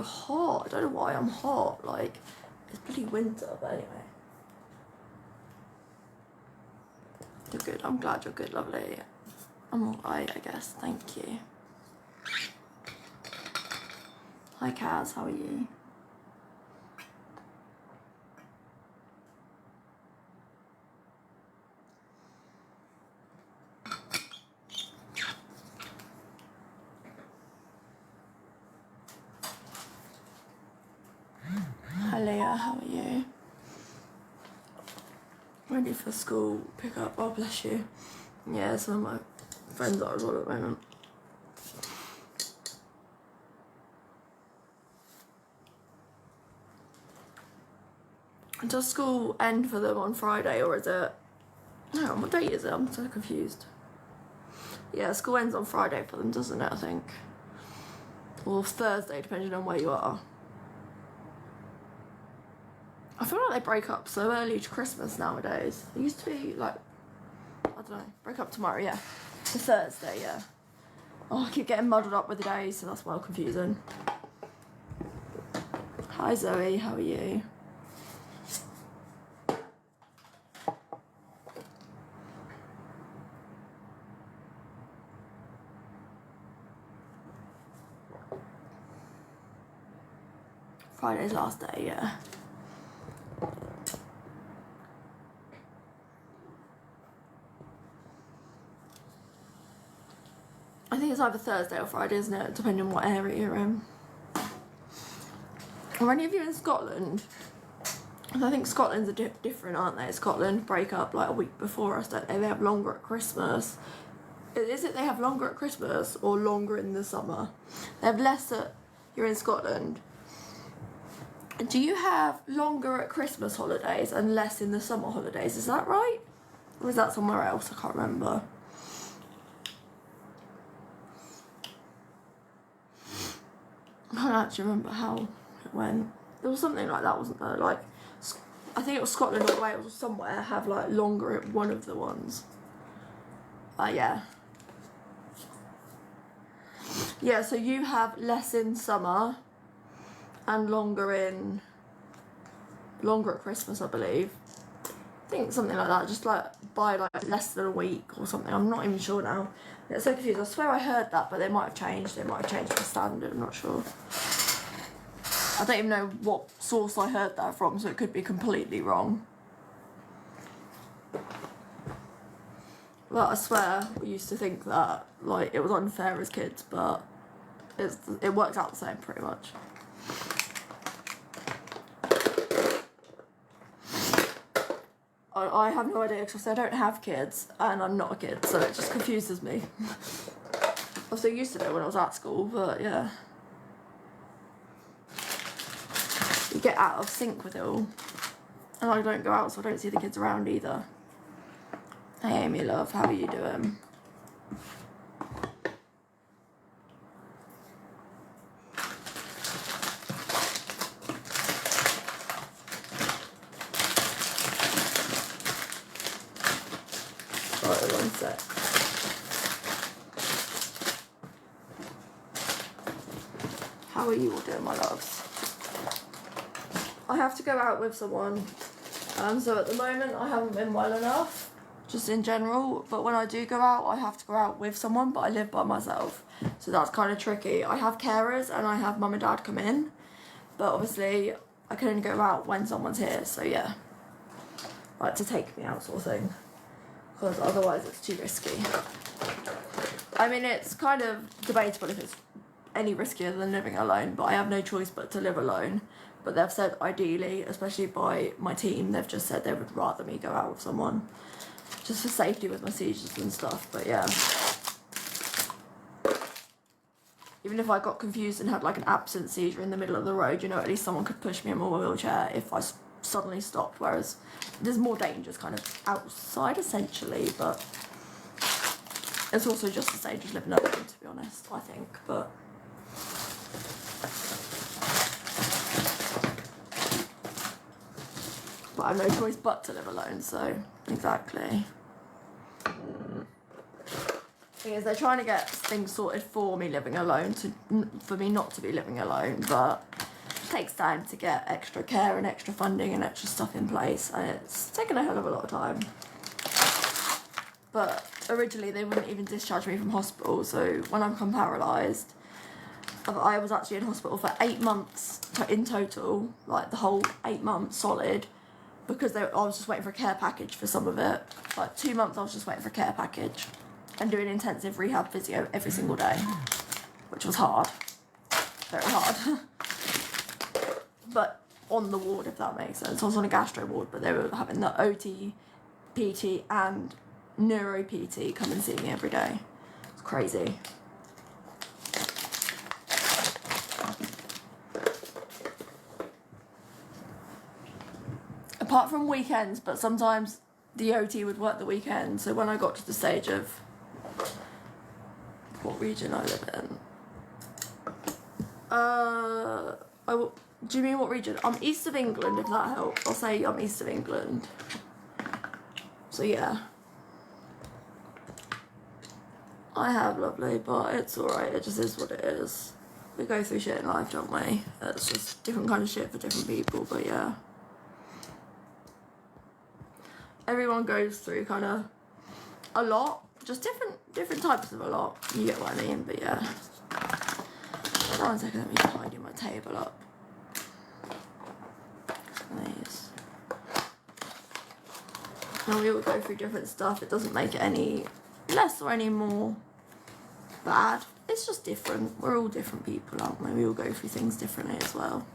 hot. I don't know why I'm hot. Like, it's bloody winter, but anyway. You're good. I'm glad you're good, lovely. I'm alright, I guess. Thank you. Hi, Kaz. How are you? Hi, Leah. How are you? Ready for school pick up. Oh, bless you. Yeah, some of my friends are as well at the moment. Does school end for them on Friday, or is it... No, what date is it? I'm so confused. Yeah, school ends on Friday for them, doesn't it, I think? Or Thursday, depending on where you are. I feel like they break up so early to Christmas nowadays. It used to be like, I don't know, break up tomorrow, yeah. The Thursday, yeah. Oh, I keep getting muddled up with the days, so that's well confusing. Hi Zoe, how are you? Friday's last day, yeah. I think it's either Thursday or Friday, isn't it? Depending on what area you're in. Are any of you in Scotland? I think Scotland's different, aren't they? Scotland break up like a week before us, don't they? They have longer at Christmas. Is it they have longer at Christmas or longer in the summer? They have less at... You're in Scotland. Do you have longer at Christmas holidays and less in the summer holidays? Is that right? Or is that somewhere else? I can't remember. I don't actually remember how it went. There was something like that, wasn't there? Like, I think it was Scotland or Wales or somewhere have like longer at one of the ones. Yeah. Yeah, so you have less in summer and longer at Christmas, I believe. I think something like that, just like by like less than a week or something. I'm not even sure now. It's so confused. I swear I heard that, but they might have changed. They might have changed the standard. I'm not sure. I don't even know what source I heard that from, so it could be completely wrong. But I swear we used to think that like it was unfair as kids, but it works out the same pretty much. I have no idea because I don't have kids and I'm not a kid, so it just confuses me. I was so used to it when I was at school, but yeah. You get out of sync with it all. And I don't go out, so I don't see the kids around either. Hey Amy love, how are you doing? Sorry, one sec. How are you all doing, my loves? I have to go out with someone. So at the moment I haven't been well enough, just in general, but when I do go out, I have to go out with someone, but I live by myself. So that's kind of tricky. I have carers and I have mum and dad come in, but obviously I can only go out when someone's here, so yeah. Like to take me out sort of thing, because otherwise it's too risky. I mean, it's kind of debatable if it's any riskier than living alone, but I have no choice but to live alone. But they've said ideally, especially by my team, they've just said they would rather me go out with someone, just for safety with my seizures and stuff. But yeah, even if I got confused and had like an absent seizure in the middle of the road, you know, at least someone could push me in my wheelchair if I suddenly stopped, whereas there's more dangers kind of outside essentially, but it's also just as dangerous living alone, to be honest, I think. But I have no choice but to live alone, so exactly. Thing is, they're trying to get things sorted for me living alone, for me not to be living alone, but takes time to get extra care and extra funding and extra stuff in place, and it's taken a hell of a lot of time. But originally they wouldn't even discharge me from hospital, so when I become paralysed, I was actually in hospital for 8 months in total, like the whole 8 months solid, because I was just waiting for a care package for some of it. Like 2 months I was just waiting for a care package and doing intensive rehab physio every single day, which was hard, very hard. But on the ward, if that makes sense. I was on a gastro ward, but they were having the OT, PT and neuro PT come and see me every day. It's crazy. Apart from weekends, but sometimes the OT would work the weekend. So when I got to the stage of what region I live in, do you mean what region? I'm east of England, if that helps. I'll say I'm east of England. So yeah. I have, lovely, but it's alright. It just is what it is. We go through shit in life, don't we? It's just different kind of shit for different people, but yeah. Everyone goes through kind of a lot. Just different types of a lot. You get what I mean, but yeah. Hold on a second, let me tidy my table up. Nice. And we all go through different stuff. It doesn't make it any less or any more bad. It's just different. We're all different people, aren't we? We all go through things differently as well.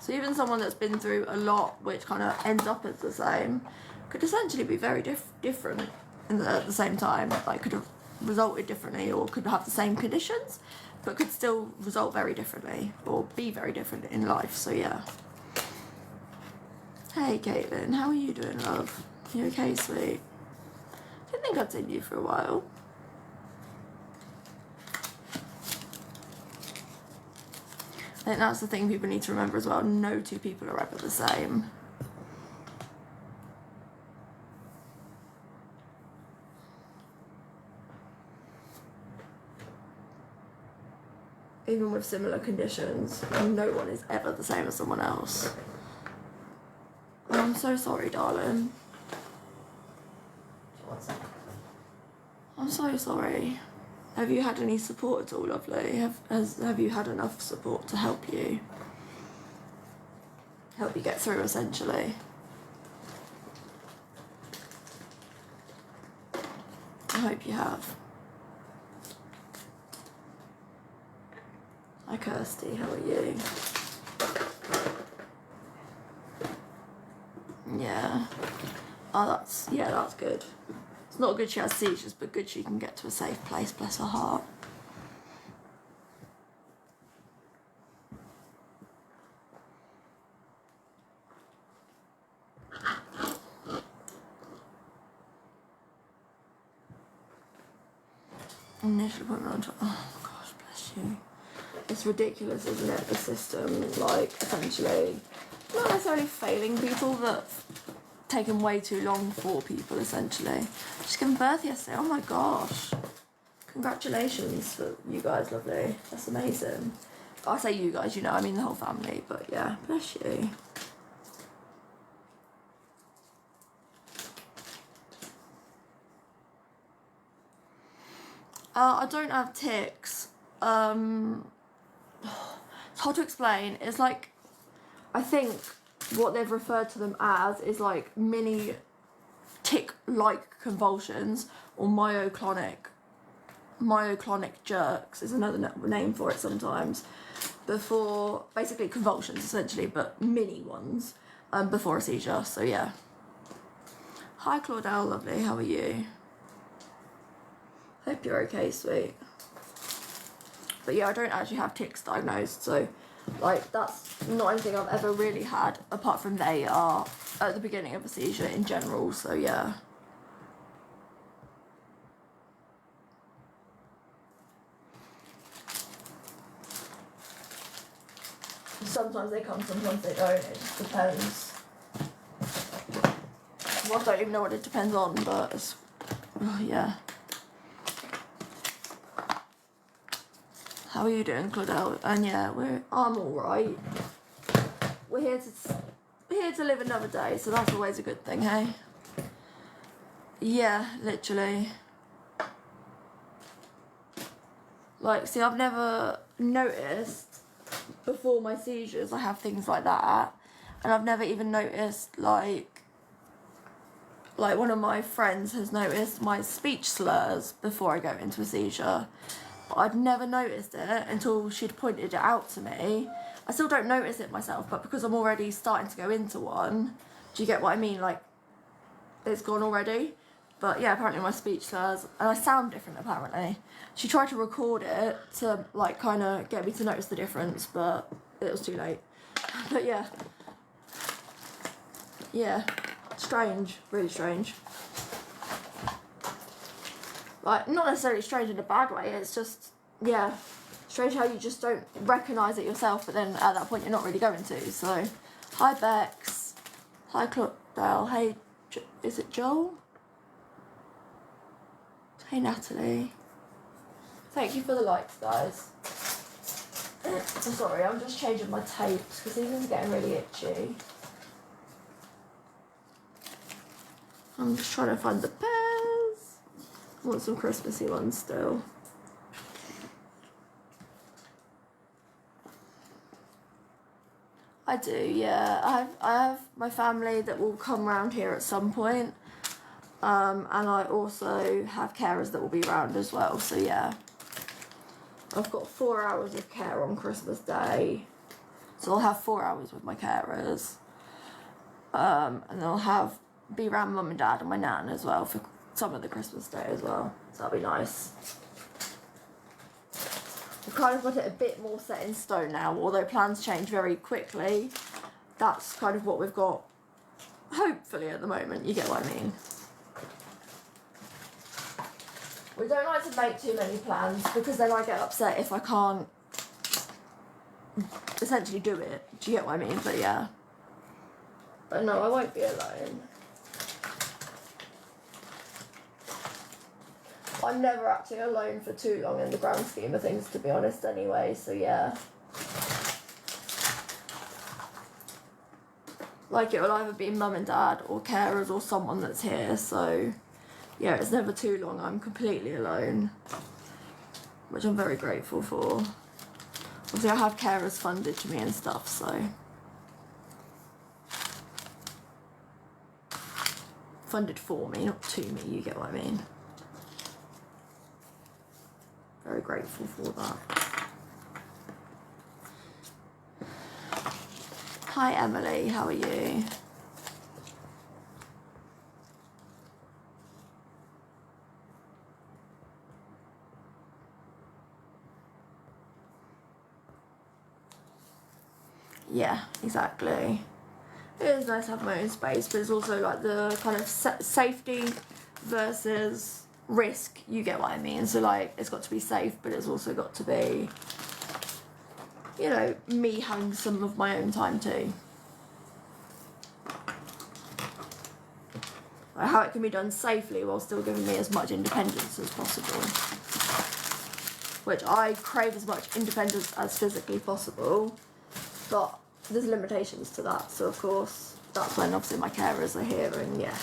So even someone that's been through a lot, which kind of ends up as the same, could essentially be very different at the same time. Like, could have resulted differently, or could have the same conditions, but could still result very differently, or be very different in life. So yeah. Hey Caitlin, how are you doing, love? You okay, sweet? Didn't think I'd seen you for a while. I think that's the thing people need to remember as well. No two people are ever the same. Even with similar conditions, no one is ever the same as someone else. Oh, I'm so sorry, darling. I'm so sorry. Have you had any support at all, lovely? Have you had enough support to help you get through, essentially? I hope you have. Hi Kirsty, how are you? Yeah. Oh, that's good. It's not good she has seizures, but good she can get to a safe place, bless her heart. Initial appointment on oh gosh, bless you. It's ridiculous, isn't it, the system, like, essentially, not necessarily failing people, but taking way too long for people, essentially. She's given birth yesterday, oh my gosh. Congratulations for you guys, lovely. That's amazing. I say you guys, you know, I mean the whole family, but yeah, bless you. I don't have tics. It's hard to explain. It's like, I think what they've referred to them as is like mini tic-like convulsions, or myoclonic jerks is another name for it sometimes, before, basically convulsions essentially, but mini ones, before a seizure. So yeah. Hi Claudel, lovely, how are you? Hope you're okay, sweet. But yeah, I don't actually have tics diagnosed, so like that's not anything I've ever really had, apart from they are at the beginning of a seizure in general, so yeah. Sometimes they come, sometimes they don't, it just depends. Well, I don't even know what it depends on, but it's, oh, yeah. How are you doing, Claudel? And yeah, I'm all right. We're here to live another day, so that's always a good thing, hey? Yeah, literally. Like, see, I've never noticed before my seizures I have things like that, and I've never even noticed like one of my friends has noticed my speech slurs before I go into a seizure. But I'd never noticed it until she'd pointed it out to me. I still don't notice it myself, but because I'm already starting to go into one, do you get what I mean? Like, it's gone already. But yeah, apparently my speech slurs, and I sound different apparently. She tried to record it to like kind of get me to notice the difference, but it was too late. But yeah. Yeah. Strange, really strange. Like, not necessarily strange in a bad way, it's just, yeah, strange how you just don't recognise it yourself, but then at that point you're not really going to. So, hi Bex, hi Claudel, hey, is it Joel? Hey Natalie. Thank you for the likes, guys. So sorry, I'm just changing my tapes because these are getting really itchy. I'm just trying to find the pears. I want some Christmassy ones still. I do, yeah. I have my family that will come round here at some point. And I also have carers that will be around as well, so yeah. I've got 4 hours of care on Christmas Day. So I'll have 4 hours with my carers. And I'll be around mum and dad and my nan as well for some of the Christmas Day as well. So that'll be nice. We've kind of got it a bit more set in stone now, although plans change very quickly. That's kind of what we've got, hopefully, at the moment. You get what I mean? We don't like to make too many plans because then I get upset if I can't essentially do it. Do you get what I mean? But yeah. But no, I won't be alone. I'm never actually alone for too long in the grand scheme of things, to be honest, anyway, so yeah. Like, it will either be mum and dad or carers or someone that's here, so yeah, it's never too long. I'm completely alone, which I'm very grateful for. Obviously, I have carers funded to me and stuff, so. Funded for me, not to me, you get what I mean. Very grateful for that. Hi Emily, how are you? Yeah, exactly. It is nice to have my own space, but it's also like the kind of safety versus risk, you get what I mean? So like, it's got to be safe, but it's also got to be, you know, me having some of my own time too. Like how it can be done safely while still giving me as much independence as possible. Which I crave as much independence as physically possible, but there's limitations to that, so of course, that's when obviously my carers are here and yeah.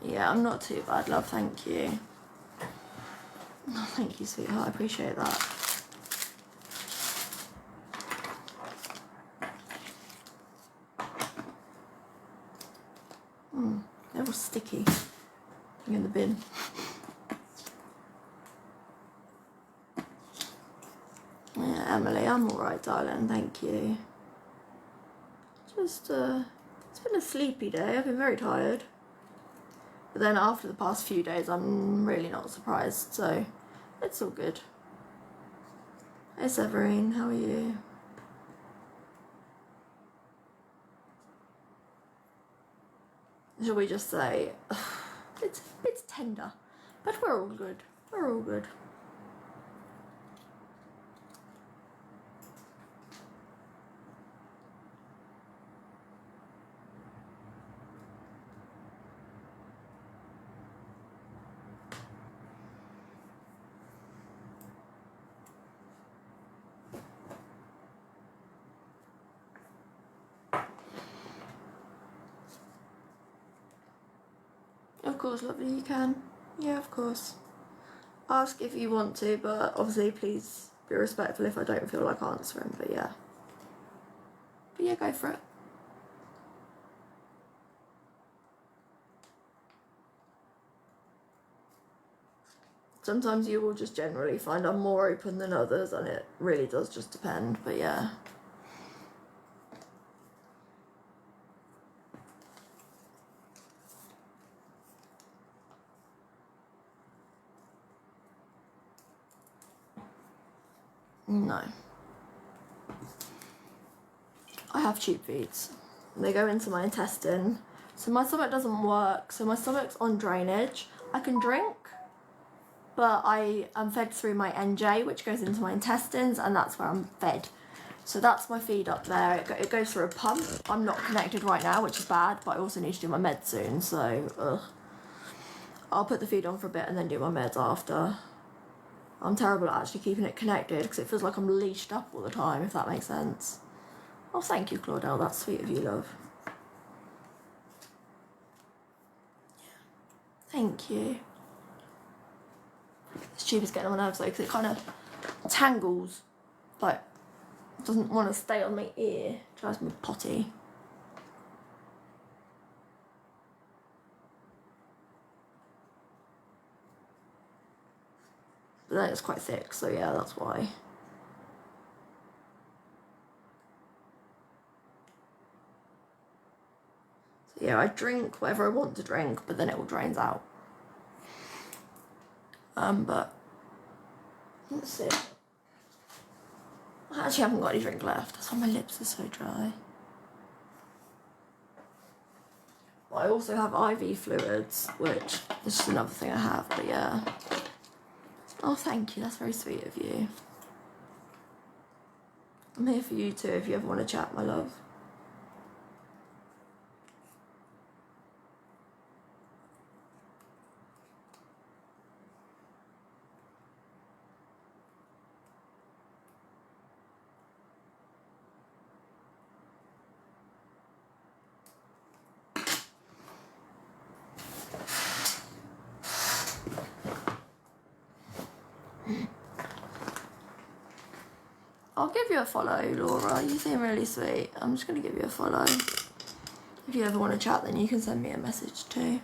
Yeah, I'm not too bad, love, thank you. Oh, thank you, sweetheart, I appreciate that. They're all sticky. In the bin. Yeah, Emily, I'm alright, darling, thank you. Just, it's been a sleepy day, I've been very tired. But then after the past few days, I'm really not surprised, so it's all good. Hey Severine, how are you? Shall we just say, it's tender, but we're all good. We're all good. course, lovely, you can. Yeah, of course. Ask if you want to, but obviously please be respectful if I don't feel like answering, but yeah. But yeah, go for it. Sometimes you will just generally find I'm more open than others, and it really does just depend, but yeah. No. I have tube feeds. They go into my intestine. So my stomach doesn't work, so my stomach's on drainage. I can drink, but I am fed through my NJ, which goes into my intestines, and that's where I'm fed. So that's my feed up there. It goes through a pump. I'm not connected right now, which is bad, but I also need to do my meds soon, so I'll put the feed on for a bit and then do my meds after. I'm terrible at actually keeping it connected because it feels like I'm leashed up all the time, if that makes sense. Oh, thank you, Claudel. That's sweet of you, love. Thank you. This tube is getting on my nerves though because it kind of tangles, like, doesn't want to stay on my ear. Drives me potty. But then it's quite thick, so yeah, that's why. So yeah, I drink whatever I want to drink, but then it all drains out. But let's see. I actually haven't got any drink left. That's why my lips are so dry. But I also have IV fluids, which is just another thing I have, but yeah. Oh, thank you. That's very sweet of you. I'm here for you too if you ever want to chat, my love. I'll give you a follow, Laura. You seem really sweet. I'm just going to give you a follow. If you ever want to chat, then you can send me a message too.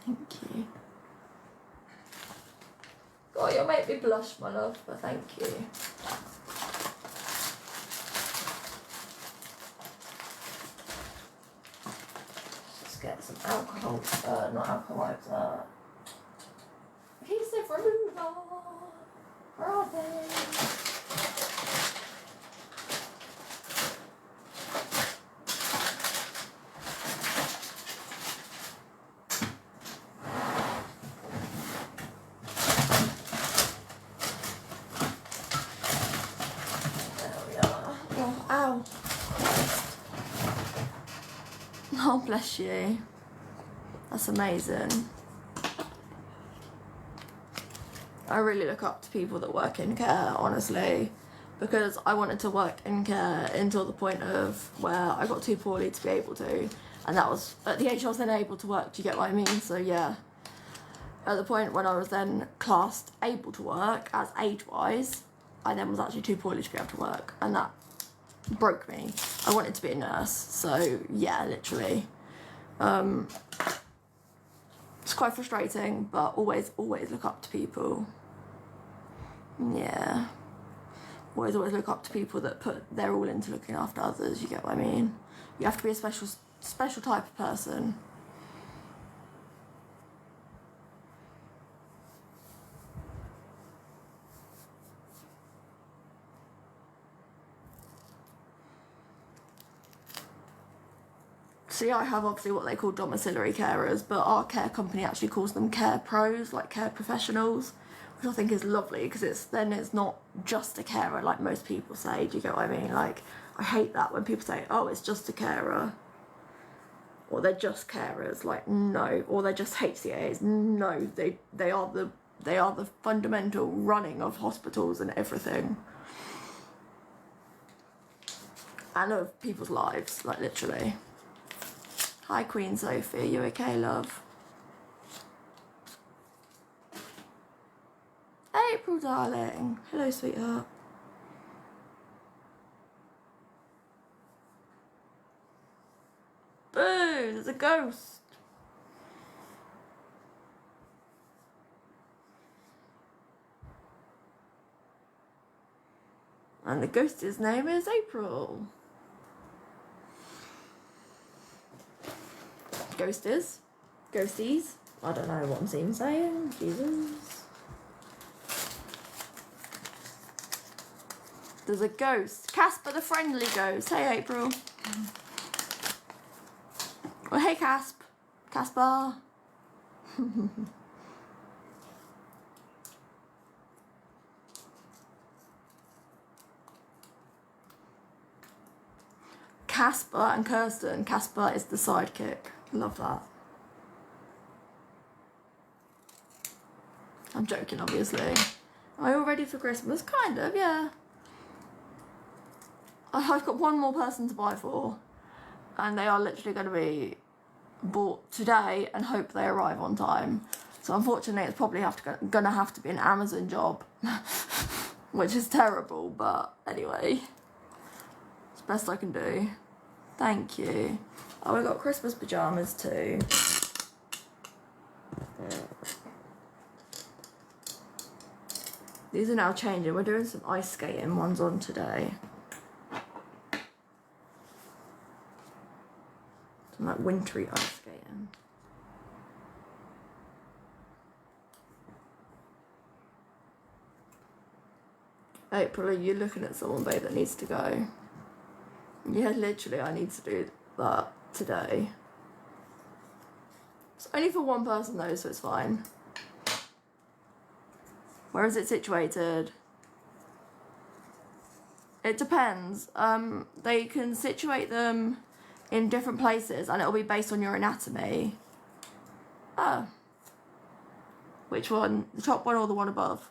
Thank you. God, you'll make me blush, my love, but thank you. Let's get some alcohol, not alcohol wipes, adhesive remover. Where are they? There we are. Oh, ow. Oh, bless you. That's amazing. I really look up to people that work in care, honestly, because I wanted to work in care until the point of where I got too poorly to be able to, and that was at the age I was then able to work. Do you get what I mean? So yeah, at the point when I was then classed able to work as age-wise, I then was actually too poorly to be able to work, and that broke me. I wanted to be a nurse, so yeah, literally. It's quite frustrating, but always look up to people. Yeah. Always look up to people that put their all into looking after others, you get what I mean? You have to be a special type of person. See, I have obviously what they call domiciliary carers, but our care company actually calls them care pros, like care professionals, which I think is lovely because it's not just a carer like most people say. Do you get what I mean? Like, I hate that when people say, oh, it's just a carer, or they're just carers. Like, no, or they're just HCAs. No, they are the fundamental running of hospitals and everything, and of people's lives, like literally. Hi, Queen Sophie. Are you okay, love? April, darling. Hello, sweetheart. Boo! There's a ghost. And the ghost's name is April. Ghosties? Ghosties? I don't know what I'm even saying. Jesus. There's a ghost. Casper the friendly ghost. Hey, April. Oh, hey, Casper. Casper and Kirsten. Casper is the sidekick. Love that. I'm joking, obviously. Are you all ready for Christmas? Kind of, yeah. I've got one more person to buy for, and they are literally going to be bought today and hope they arrive on time. So unfortunately, it's probably gonna have to be an Amazon job, which is terrible, but anyway, it's the best I can do. Thank you. Oh, we got Christmas pyjamas too. These are now changing. We're doing some ice skating ones on today. Some like wintry ice skating. April, are you looking at someone, babe, that needs to go? Yeah, literally, I need to do that today. It's only for one person though, so it's fine. Where is it situated? It depends. They can situate them in different places and it'll be based on your anatomy. Oh. Which one? The top one or the one above?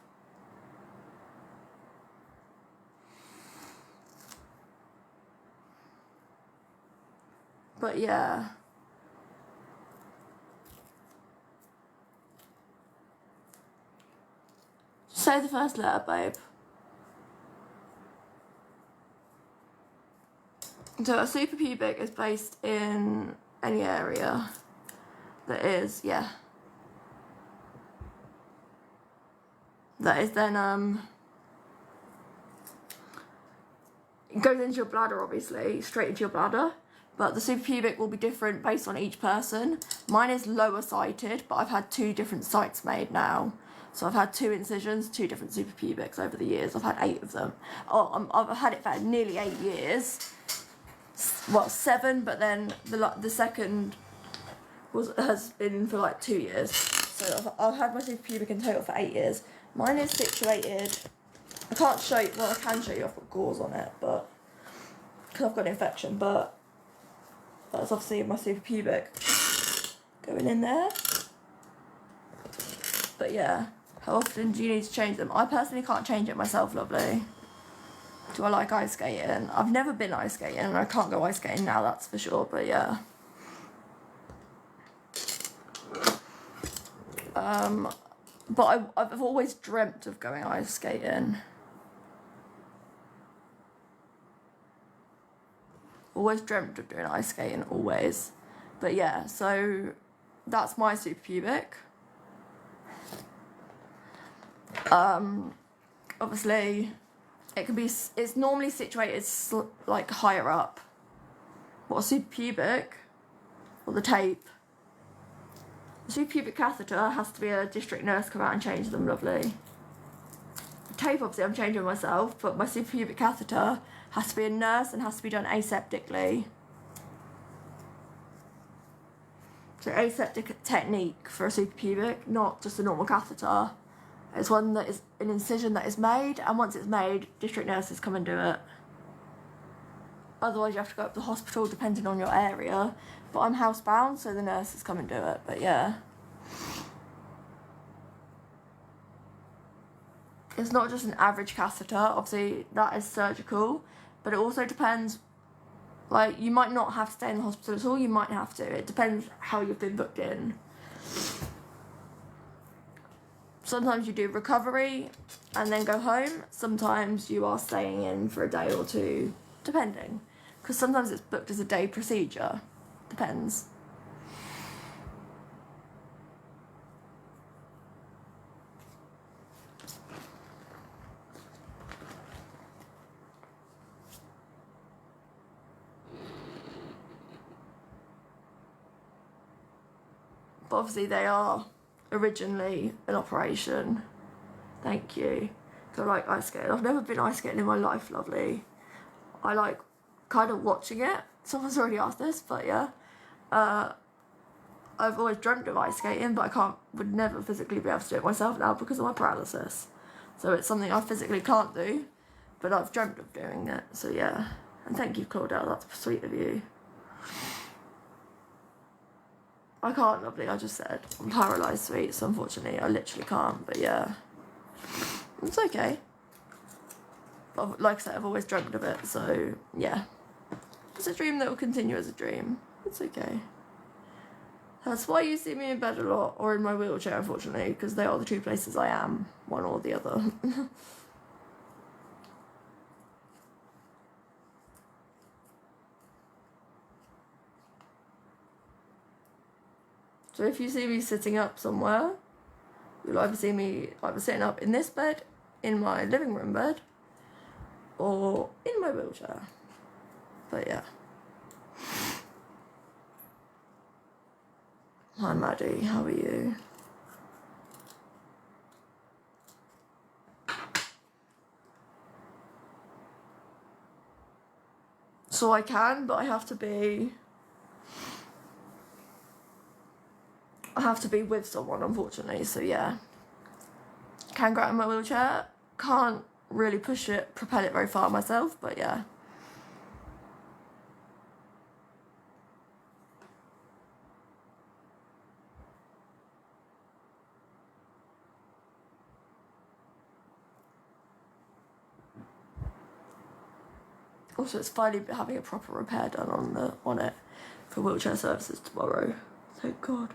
But yeah. Say the first letter, babe. So a suprapubic is based in any area that is, yeah. That is then, it goes into your bladder, obviously, straight into your bladder. But the suprapubic will be different based on each person. Mine is lower sighted, but I've had 2 different sites made now. So I've had 2 incisions, 2 different suprapubics over the years. I've had 8 of them. Oh, I've had it for nearly 8 years. Well, 7, but then the second has been for like 2 years. So I've had my suprapubic in total for 8 years. Mine is situated. I can't show you. Well, I can show you. I've got gauze on it, but because I've got an infection. But that's obviously my suprapubic going in there. But yeah, how often do you need to change them? I personally can't change it myself, lovely. Do I like ice skating? I've never been ice skating and I can't go ice skating now, that's for sure, but yeah. But I've always dreamt of going ice skating. Always dreamt of doing ice skating, always. But yeah, so that's my suprapubic. Obviously, it's normally situated like higher up. What, a suprapubic, or the tape? The suprapubic catheter has to be a district nurse come out and change them, lovely. The tape, obviously, I'm changing myself, but my suprapubic catheter has to be a nurse and has to be done aseptically. So aseptic technique for a suprapubic, not just a normal catheter. It's one that is an incision that is made, and once it's made, district nurses come and do it. Otherwise, you have to go up to the hospital, depending on your area. But I'm housebound, so the nurses come and do it. But yeah. It's not just an average catheter. Obviously, that is surgical. But it also depends Like, you might not have to stay in the hospital at all, you might have to. It depends how you've been booked in. Sometimes you do recovery and then go home. Sometimes you are staying in for a day or two, depending. Because sometimes it's booked as a day procedure. Depends. But obviously they are originally an operation. Thank you. So I like ice skating. I've never been ice skating in my life, lovely. I like kind of watching it. Someone's already asked this, but yeah. I've always dreamt of ice skating, but would never physically be able to do it myself now because of my paralysis. So it's something I physically can't do, but I've dreamt of doing it. So yeah. And thank you, Claudel. That's sweet of you. I can't, lovely, I just said. I'm paralysed, sweet, so unfortunately I literally can't, but yeah. It's okay. But like I said, I've always dreamt of it, so yeah. It's a dream that will continue as a dream. It's okay. That's why you see me in bed a lot, or in my wheelchair, unfortunately, because they are the two places I am, one or the other. So if you see me sitting up somewhere, you'll either see me either sitting up in this bed, in my living room bed, or in my wheelchair. But yeah. Hi Maddie, how are you? So I can, but I have to be with someone, unfortunately, so yeah. Can go out in my wheelchair, can't really propel it very far myself, but yeah. Also, it's finally having a proper repair done on it for wheelchair services tomorrow. Thank God.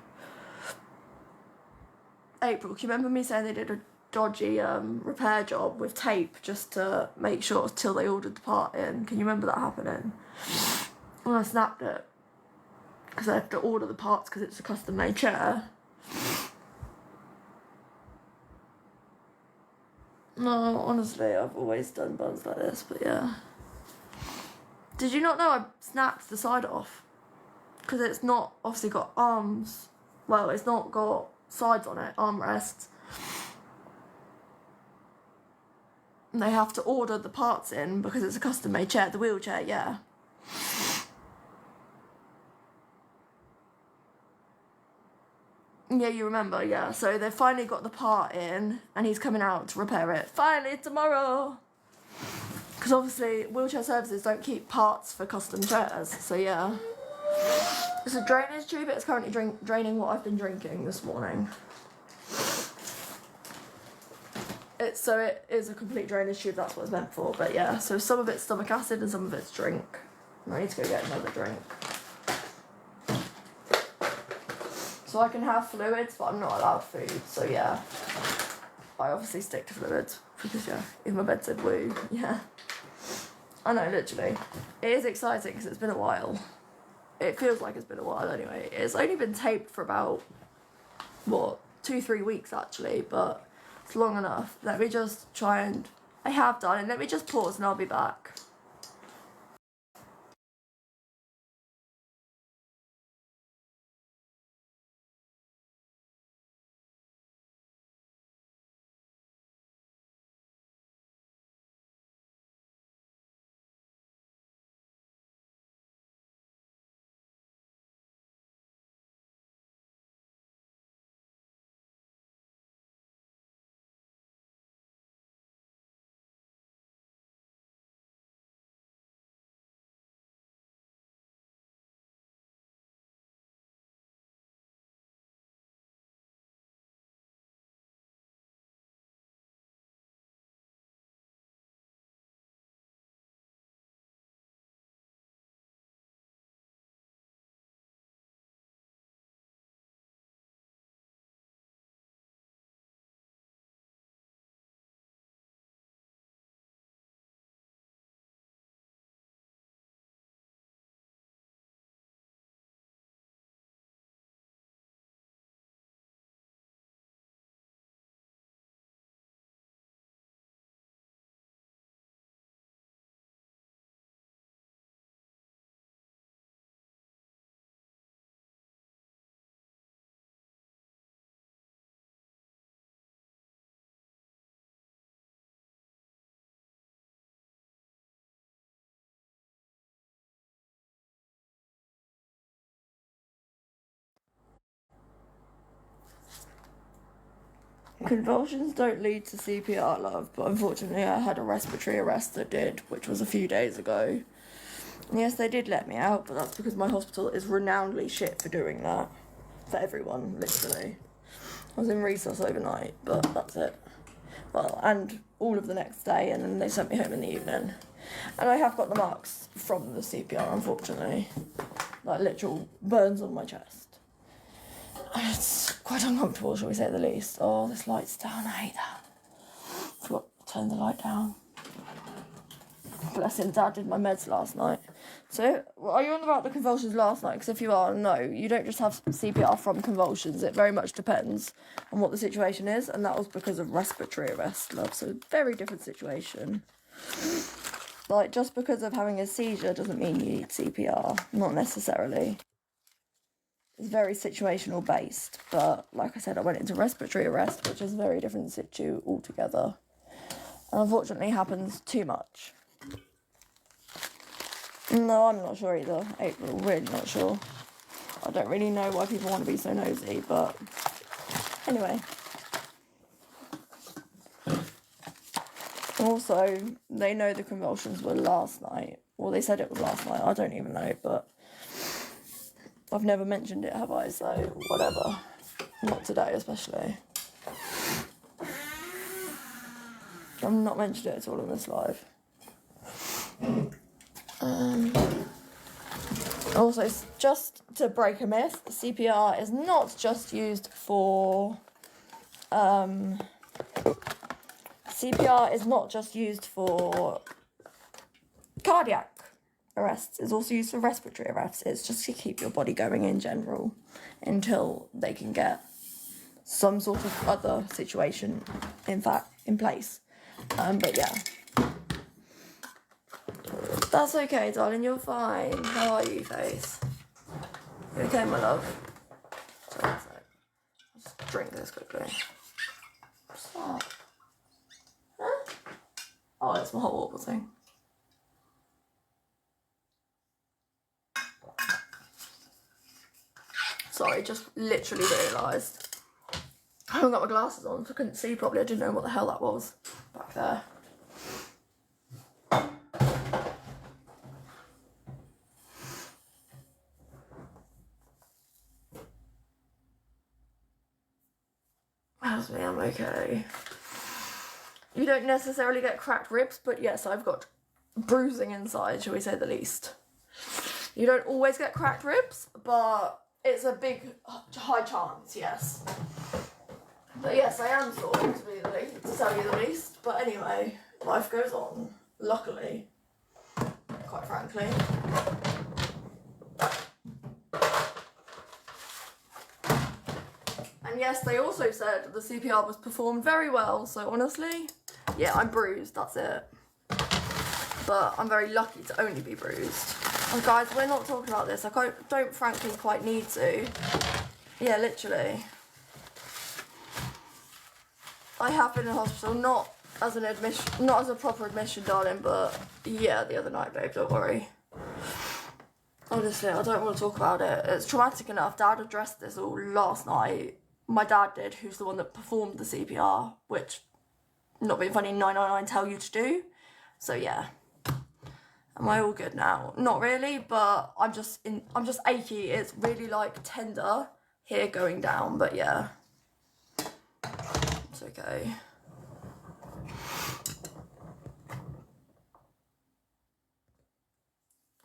April, can you remember me saying they did a dodgy repair job with tape just to make sure till they ordered the part in? Can you remember that happening? Well, I snapped it because I have to order the parts because it's a custom made chair. No, honestly, I've always done buns like this, but yeah. Did you not know I snapped the side off? Because it's not obviously got arms. Well, it's not got sides on it, armrests. And they have to order the parts in because it's a custom made chair, the wheelchair, yeah. Yeah, you remember, yeah. So they finally got the part in and he's coming out to repair it. Finally, tomorrow! Because obviously wheelchair services don't keep parts for custom chairs, so yeah. It's a drainage tube, it's currently draining what I've been drinking this morning. So it is a complete drainage tube, that's what it's meant for, but yeah. So some of it's stomach acid and some of it's drink. And I need to go get another drink. So I can have fluids, but I'm not allowed food, so yeah. I obviously stick to fluids, because yeah, if my bed said woo, yeah. I know, literally. It is exciting because it's been a while. It feels like it's been a while anyway. It's only been taped for about, 2-3 weeks actually, but it's long enough. Let me just try and, I have done, and let me just pause and I'll be back. Convulsions don't lead to CPR, love, but unfortunately I had a respiratory arrest that did, which was a few days ago. And yes, they did let me out, but that's because my hospital is renownedly shit for doing that. For everyone, literally. I was in resus overnight, but that's it. Well, and all of the next day, and then they sent me home in the evening. And I have got the marks from the CPR, unfortunately. Like, literal burns on my chest. And it's quite uncomfortable, shall we say the least. Oh, this light's down, I hate that. Forgot to turn the light down. Bless him, Dad did my meds last night. So, are you on about the convulsions last night? Because if you are, no, you don't just have CPR from convulsions. It very much depends on what the situation is, and that was because of respiratory arrest, love. So, very different situation. Like, just because of having a seizure doesn't mean you need CPR. Not necessarily. It's very situational based, but like I said, I went into respiratory arrest, which is a very different situ altogether. And unfortunately happens too much. No, I'm not sure either. April, really not sure. I don't really know why people want to be so nosy, but anyway. Also, they know the convulsions were last night. Well, they said it was last night. I don't even know, but I've never mentioned it, have I? So, whatever. Not today, especially. I've not mentioned it at all on this live. Also, just to break a myth, CPR is not just used for CPR is not just used for cardiac arrests. It's also used for respiratory arrests. It's just to keep your body going in general until they can get some sort of other situation in place. But yeah. That's okay, darling, you're fine. How are you, face? You okay, my love? Sorry, let's just drink this quickly. What's that? Huh? Oh, it's my hot water thing. Sorry, just literally realised. I haven't got my glasses on, so I couldn't see properly. I didn't know what the hell that was back there. How's me? I'm okay. You don't necessarily get cracked ribs, but yes, I've got bruising inside, shall we say the least. You don't always get cracked ribs, but it's a big, high chance, yes. But yes, I am sore, to tell you the least. But anyway, life goes on, luckily, quite frankly. And yes, they also said the CPR was performed very well, so honestly, yeah, I'm bruised, that's it. But I'm very lucky to only be bruised. And guys, we're not talking about this. I don't frankly quite need to. Yeah, literally. I have been in hospital, not as an admission, not as a proper admission, darling, but yeah, the other night, babe, don't worry. Honestly, I don't want to talk about it. It's traumatic enough. Dad addressed this all last night. My dad did, who's the one that performed the CPR, which, not being funny, 999 tell you to do. So yeah. Am I all good now? Not really, but I'm just achy. It's really like tender here going down, but yeah. It's okay.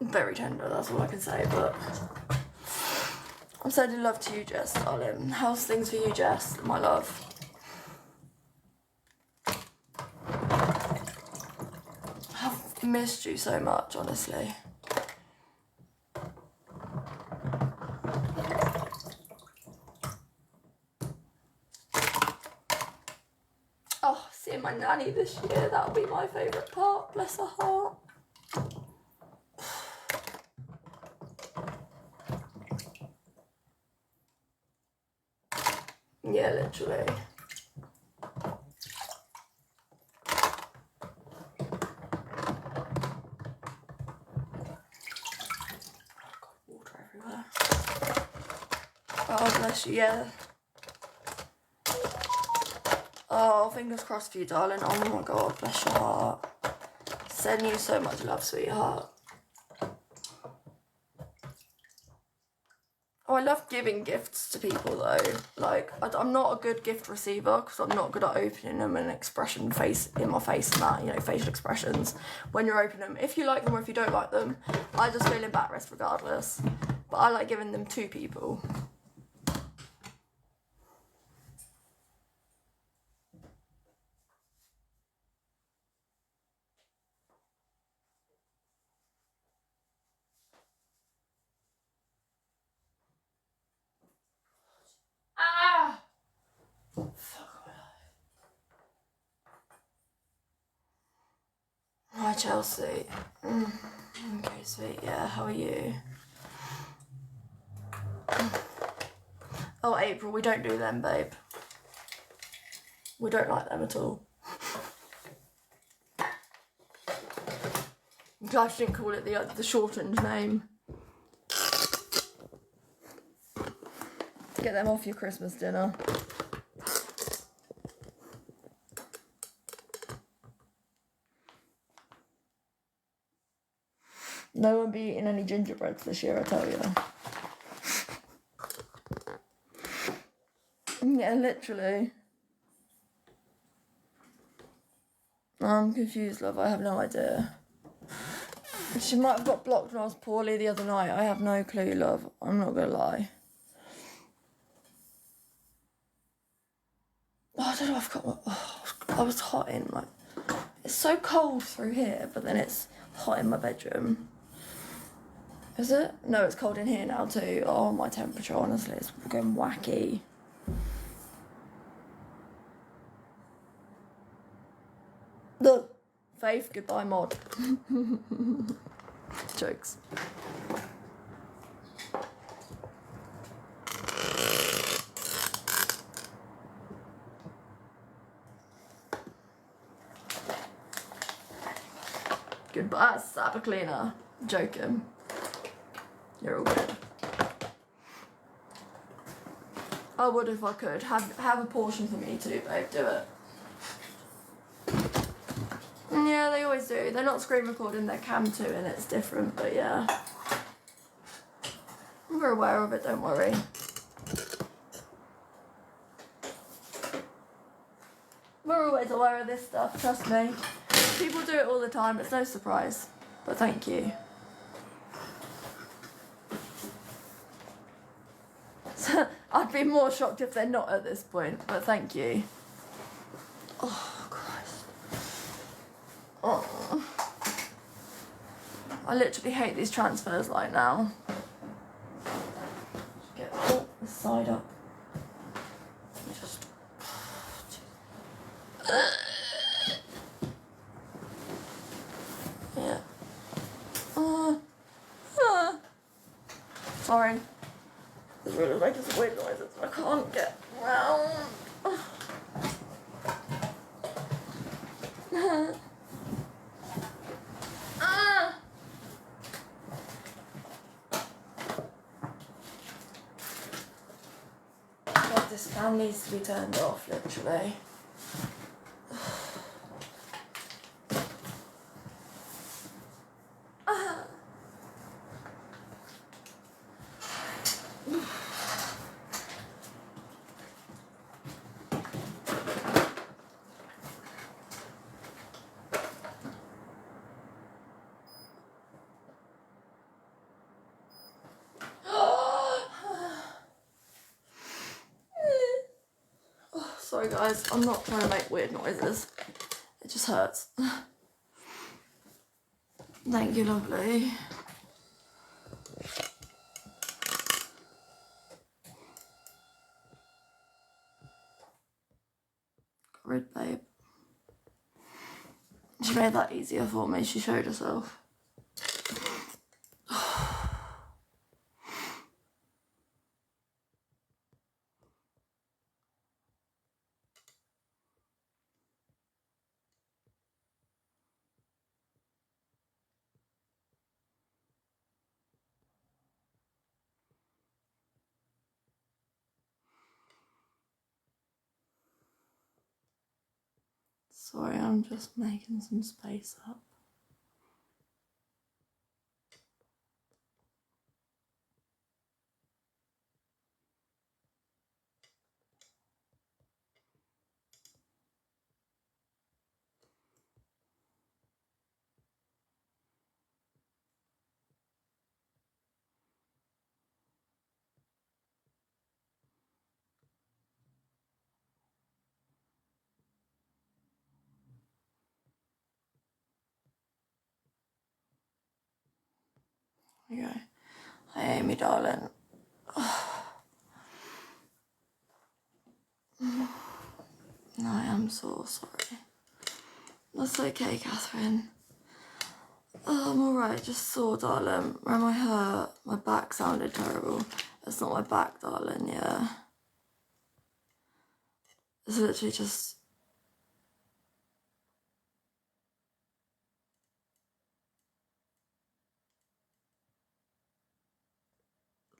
Very tender, that's all I can say, but I'm sending love to you, Jess, darling. How's things for you, Jess, my love? I've missed you so much, honestly. Oh, seeing my nanny this year, that'll be my favourite part, bless her heart. Yeah, literally. Water everywhere. Oh, bless you, yeah. Oh, fingers crossed for you, darling. Oh my God, bless your heart. Sending you so much love, sweetheart. Oh, I love giving gifts to people though. Like, I'm not a good gift receiver because I'm not good at opening them and expression in my face and that, you know, facial expressions when you're opening them. If you like them or if you don't like them, I just feel embarrassed regardless. But I like giving them to people. Ah! Fuck my life. Hi, Chelsea. Okay, sweet. Yeah, how are you? Oh, April, we don't do them, babe. We don't like them at all. I'm glad she didn't call it the shortened name. Get them off your Christmas dinner. No one be eating any gingerbreads this year, I tell you. Yeah, literally. I'm confused, love. I have no idea. She might have got blocked when I was poorly the other night. I have no clue, love. I'm not gonna lie. Oh, I don't know. I was hot in like. It's so cold through here, but then it's hot in my bedroom. Is it? No, it's cold in here now too. Oh, my temperature, honestly, it's going wacky. Look, Faith, goodbye, mod. Jokes. Goodbye, Sapper Cleaner. Joking. You're all good. I would if I could. Have a portion for me too, babe. Do it. Yeah, they always do. They're not screen recording, they're cam too, and it's different, but yeah. We're aware of it, don't worry. We're always aware of this stuff, trust me. People do it all the time, it's no surprise. But thank you. I'd be more shocked if they're not at this point, but thank you. Oh, Christ. Oh. I literally hate these transfers like now. Get the side up. Just... yeah. Sorry. It's really making some weird noises. I can't get round. God, this fan needs to be turned off, literally. Sorry guys, I'm not trying to make weird noises. It just hurts. Thank you, lovely. Got rid, babe. She made that easier for me. She showed herself. Sorry, I'm just making some space up. Okay. Hey, Amy, darling. I am so sorry. That's okay, Catherine. I'm alright, just sore, darling. Where my hurt, my back sounded terrible. It's not my back, darling, yeah. It's literally just...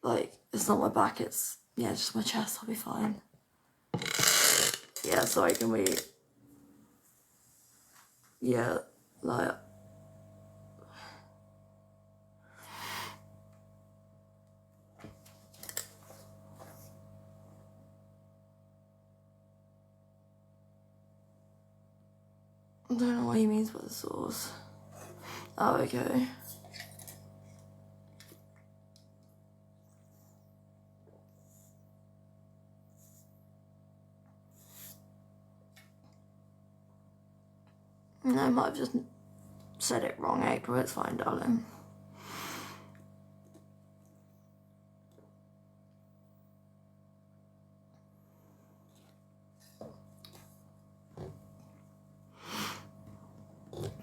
like, it's not my back, it's... yeah, just my chest, I'll be fine. Yeah, sorry, can we... yeah, like... I don't know what he means by the sores. Oh, okay. No, I might have just said it wrong, April. It's fine, darling.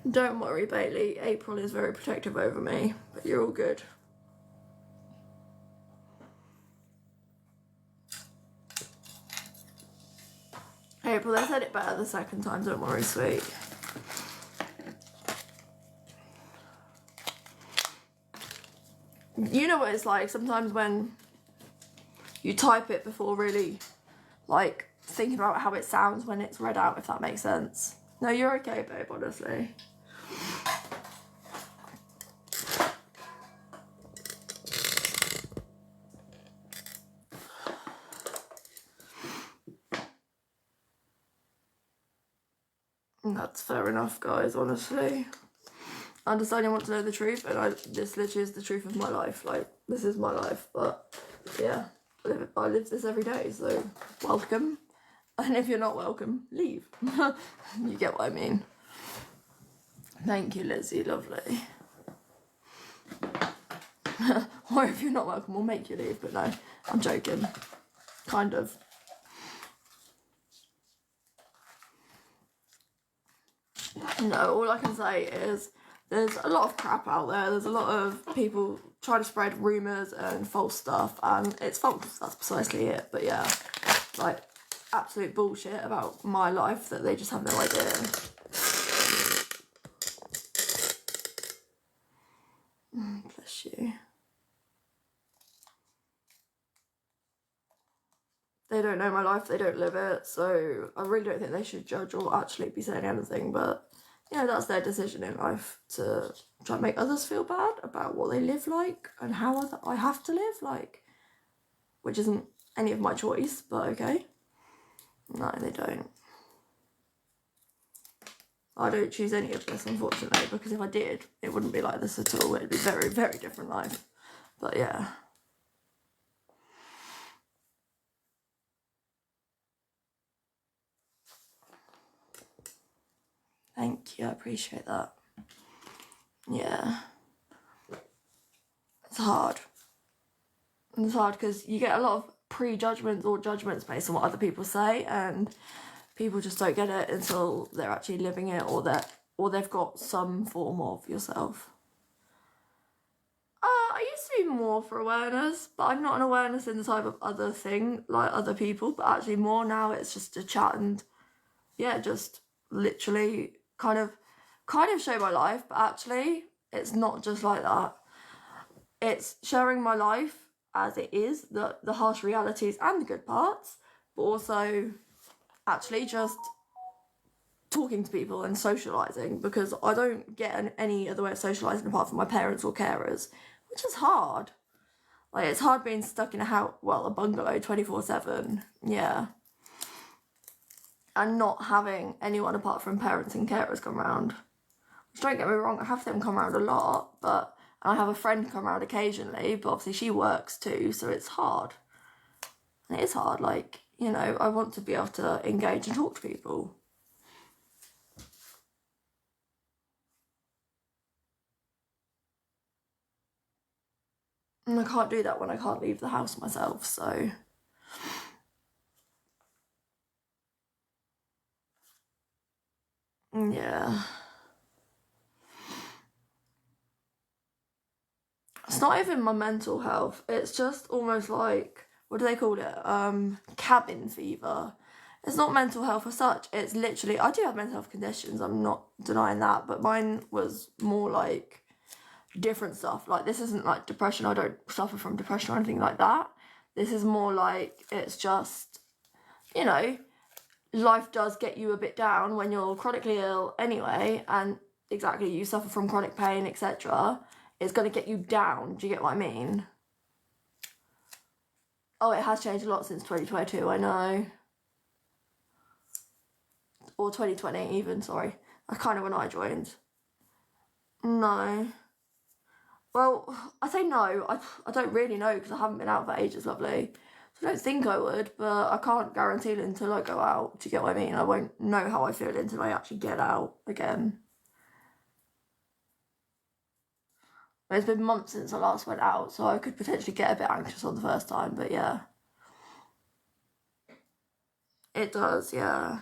Don't worry, Bailey. April is very protective over me, but you're all good. April, they said it better the second time, don't worry, sweet. You know what it's like sometimes when you type it before really, like, thinking about how it sounds when it's read out, if that makes sense. No, you're okay, babe, honestly. That's fair enough, guys, honestly. I understand you want to know the truth, and this literally is the truth of my life. Like, this is my life, but yeah, I live this every day, so welcome. And if you're not welcome, leave. You get what I mean. Thank you, Lizzie, lovely. Or if you're not welcome, we'll make you leave, but no, I'm joking. Kind of. No, all I can say is there's a lot of crap out there. There's a lot of people trying to spread rumours and false stuff, and it's false. That's precisely it. But yeah, like, absolute bullshit about my life that they just have no idea. Bless you. They don't know my life, they don't live it, so I really don't think they should judge or actually be saying anything, but yeah, that's their decision in life, to try and make others feel bad about what they live like and how I have to live, like, which isn't any of my choice, but okay. No, they don't. I don't choose any of this, unfortunately, because if I did, it wouldn't be like this at all. It'd be a very, very different life. But yeah. Thank you, I appreciate that. Yeah. It's hard. And it's hard because you get a lot of prejudgments or judgments based on what other people say, and people just don't get it until they're actually living it, or they've got some form of yourself. I used to be more for awareness, but I'm not an awareness in the type of other thing, like other people, but actually more now it's just a chat and, yeah, just literally kind of show my life, but actually it's not just like that. It's sharing my life as it is, the harsh realities and the good parts, but also actually just talking to people and socialising, because I don't get any other way of socialising apart from my parents or carers, which is hard. Like, it's hard being stuck in a house, well, a bungalow 24/7, yeah. And not having anyone apart from parents and carers come around. Which, don't get me wrong, I have them come around a lot, but I have a friend come around occasionally, but obviously she works too, so it's hard. And it is hard, like, you know, I want to be able to engage and talk to people. And I can't do that when I can't leave the house myself, so... yeah. It's not even my mental health, it's just almost like, what do they call it? Cabin fever. It's not mental health as such, it's literally, I do have mental health conditions, I'm not denying that, but mine was more like different stuff. Like, this isn't like depression, I don't suffer from depression or anything like that. This is more like, it's just, you know, life does get you a bit down when you're chronically ill anyway, and exactly, you suffer from chronic pain, etc. It's going to get you down, do you get what I mean? Oh, it has changed a lot since 2022, I know. Or 2020 even, sorry. That's kind of when I joined. No. Well, I say no, I don't really know because I haven't been out for ages, lovely. So I don't think I would, but I can't guarantee it until I go out, do you get what I mean? I won't know how I feel until I actually get out again. It's been months since I last went out, so I could potentially get a bit anxious on the first time, but yeah. It does, yeah.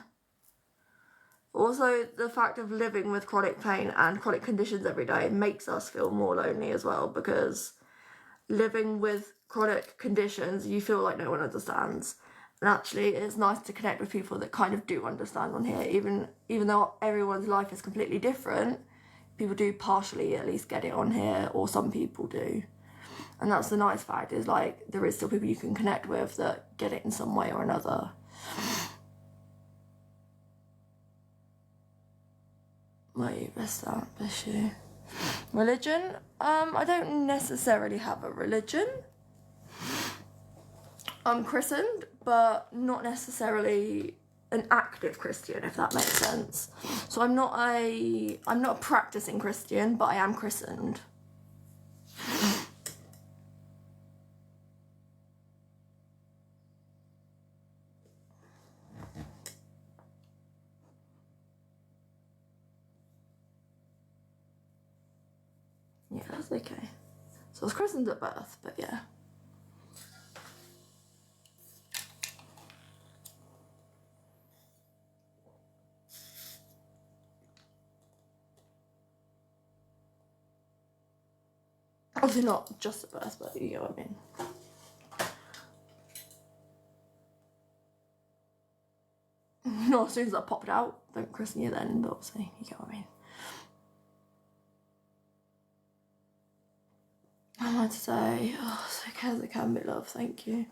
Also, the fact of living with chronic pain and chronic conditions every day makes us feel more lonely as well, because living with chronic conditions, you feel like no one understands. And actually, it's nice to connect with people that kind of do understand on here, even though everyone's life is completely different. People do partially at least get it on here, or some people do. And that's the nice fact, is like, there is still people you can connect with that get it in some way or another. Wait, rest that, bless you. Religion? I don't necessarily have a religion. I'm christened, but not necessarily an active Christian, if that makes sense. So I'm not a practicing Christian, but I am christened. Yeah, that's okay. So I was christened at birth, but yeah. Obviously not just at birth, but you know what I mean. No, as soon as I popped out, don't christen you then, but obviously, you get what I mean. I wanted to say, oh, it's okay as it can be, love, thank you.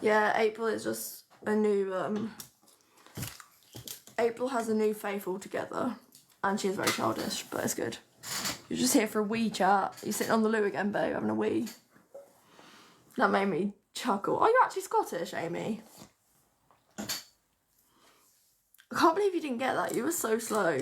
Yeah, April is just a new, April has a new faith altogether, and she is very childish, but it's good. You're just here for a wee chat. You're sitting on the loo again, babe, having a wee. That made me chuckle. Oh, you're actually Scottish, Amy. I can't believe you didn't get that. You were so slow.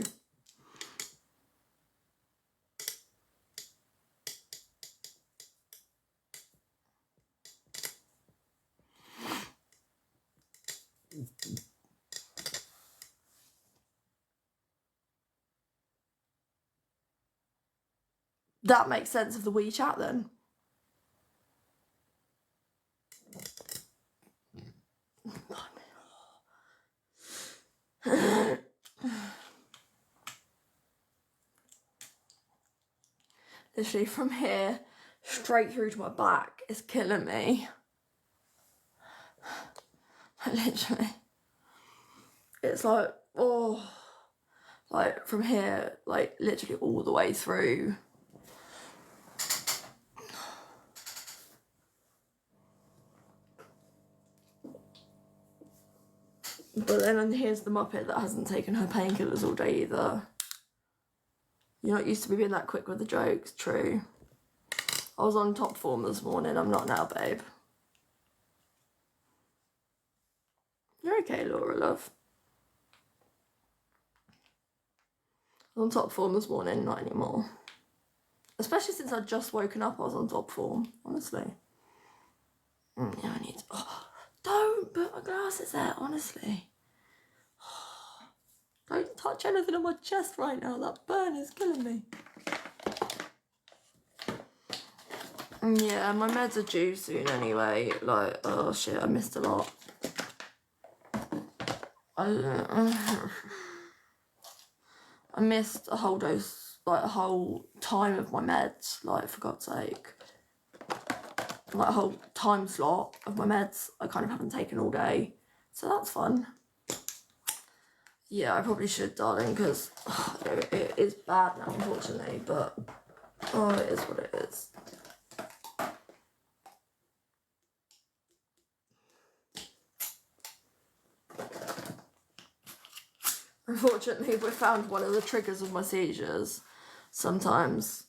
That makes sense of the wee chat then. Literally from here straight through to my back is killing me. Literally. It's like, oh, like from here, like literally all the way through. But then here's the Muppet that hasn't taken her painkillers all day either. You're not used to me being that quick with the jokes, true. I was on top form this morning, I'm not now, babe. You're okay, Laura, love. I was on top form this morning, not anymore. Especially since I'd just woken up, I was on top form, honestly. Yeah, I need to... Oh, don't put my glasses there, honestly. Don't touch anything on my chest right now, that burn is killing me. Yeah, my meds are due soon anyway. Like, oh shit, I missed a lot. I missed a whole dose, like a whole time of my meds, like, for God's sake. Like a whole time slot of my meds I kind of haven't taken all day. So that's fun. Yeah, I probably should, darling, because it is bad now, unfortunately, but oh, it is what it is. Unfortunately, we found one of the triggers of my seizures sometimes.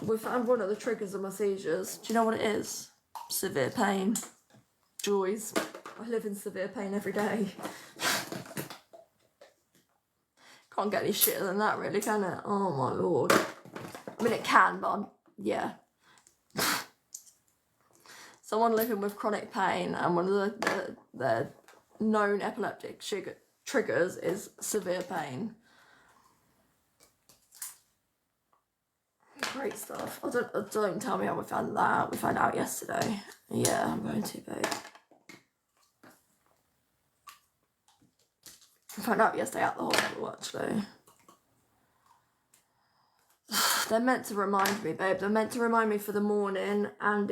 We found one of the triggers of my seizures. Do you know what it is? Severe pain. Joys. I live in severe pain every day. Can't get any shitter than that, really, can it? Oh, my lord. I mean, it can, but yeah. Someone living with chronic pain, and one of the known epileptic triggers is severe pain. Great stuff. Don't tell me how we found that out. We found out yesterday. Yeah, I'm going to, babe. I found out yesterday at the hospital, actually. They're meant to remind me, babe. They're meant to remind me for the morning and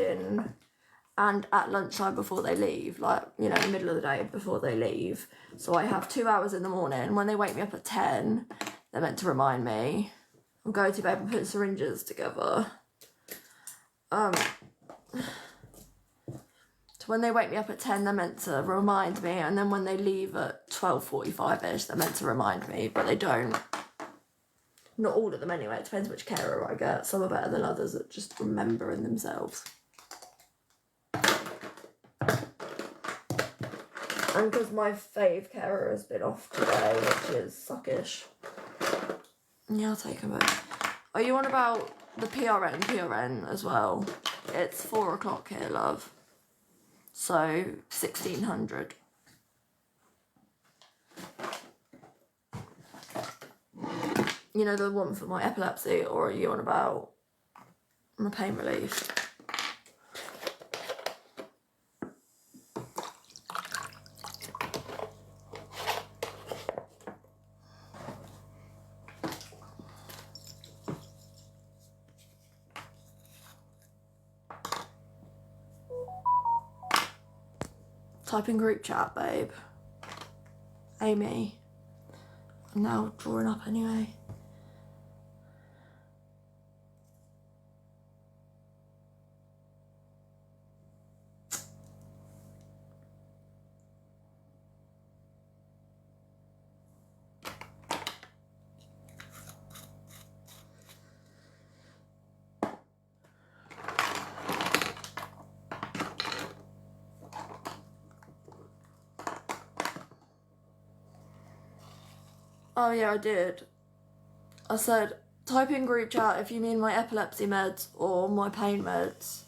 at lunchtime before they leave. Like, you know, in the middle of the day before they leave. So I have 2 hours in the morning. When they wake me up at 10, they're meant to remind me. I'm going to, babe, and put syringes together. So when they wake me up at 10, they're meant to remind me, and then when they leave at 12:45ish, they're meant to remind me, but they don't. Not all of them anyway, it depends which carer I get. Some are better than others at just remembering themselves. And because my fave carer has been off today, which is suckish. Yeah, I'll take him back. Are you on about the PRN as well? It's 4 o'clock here, love. So, 1600. You know, the one for my epilepsy, or are you on about my pain relief? Type in group chat, babe. Amy. I'm now drawing up anyway. Oh yeah, I did. I said, type in group chat if you mean my epilepsy meds or my pain meds.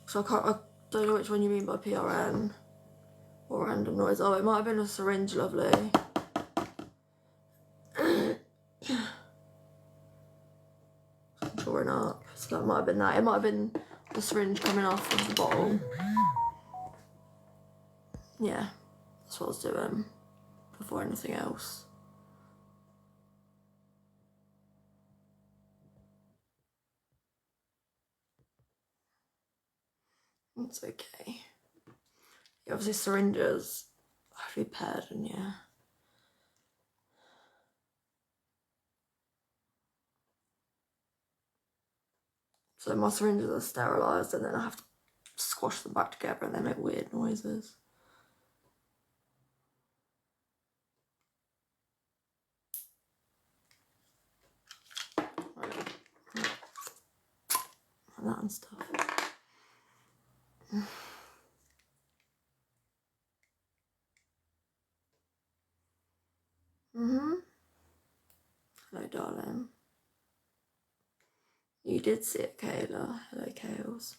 So I don't know which one you mean by PRN or random noise. Oh, it might have been a syringe, lovely. I'm drawing up, so that might have been that. It might have been the syringe coming off of the bottle. Yeah, that's what I was doing before anything else. It's okay. Yeah, obviously syringes have to be paired, and yeah. So my syringes are sterilised, and then I have to squash them back together and they make weird noises. and that and stuff. Hello, darling. You did see it, Kayla. Hello, Kales.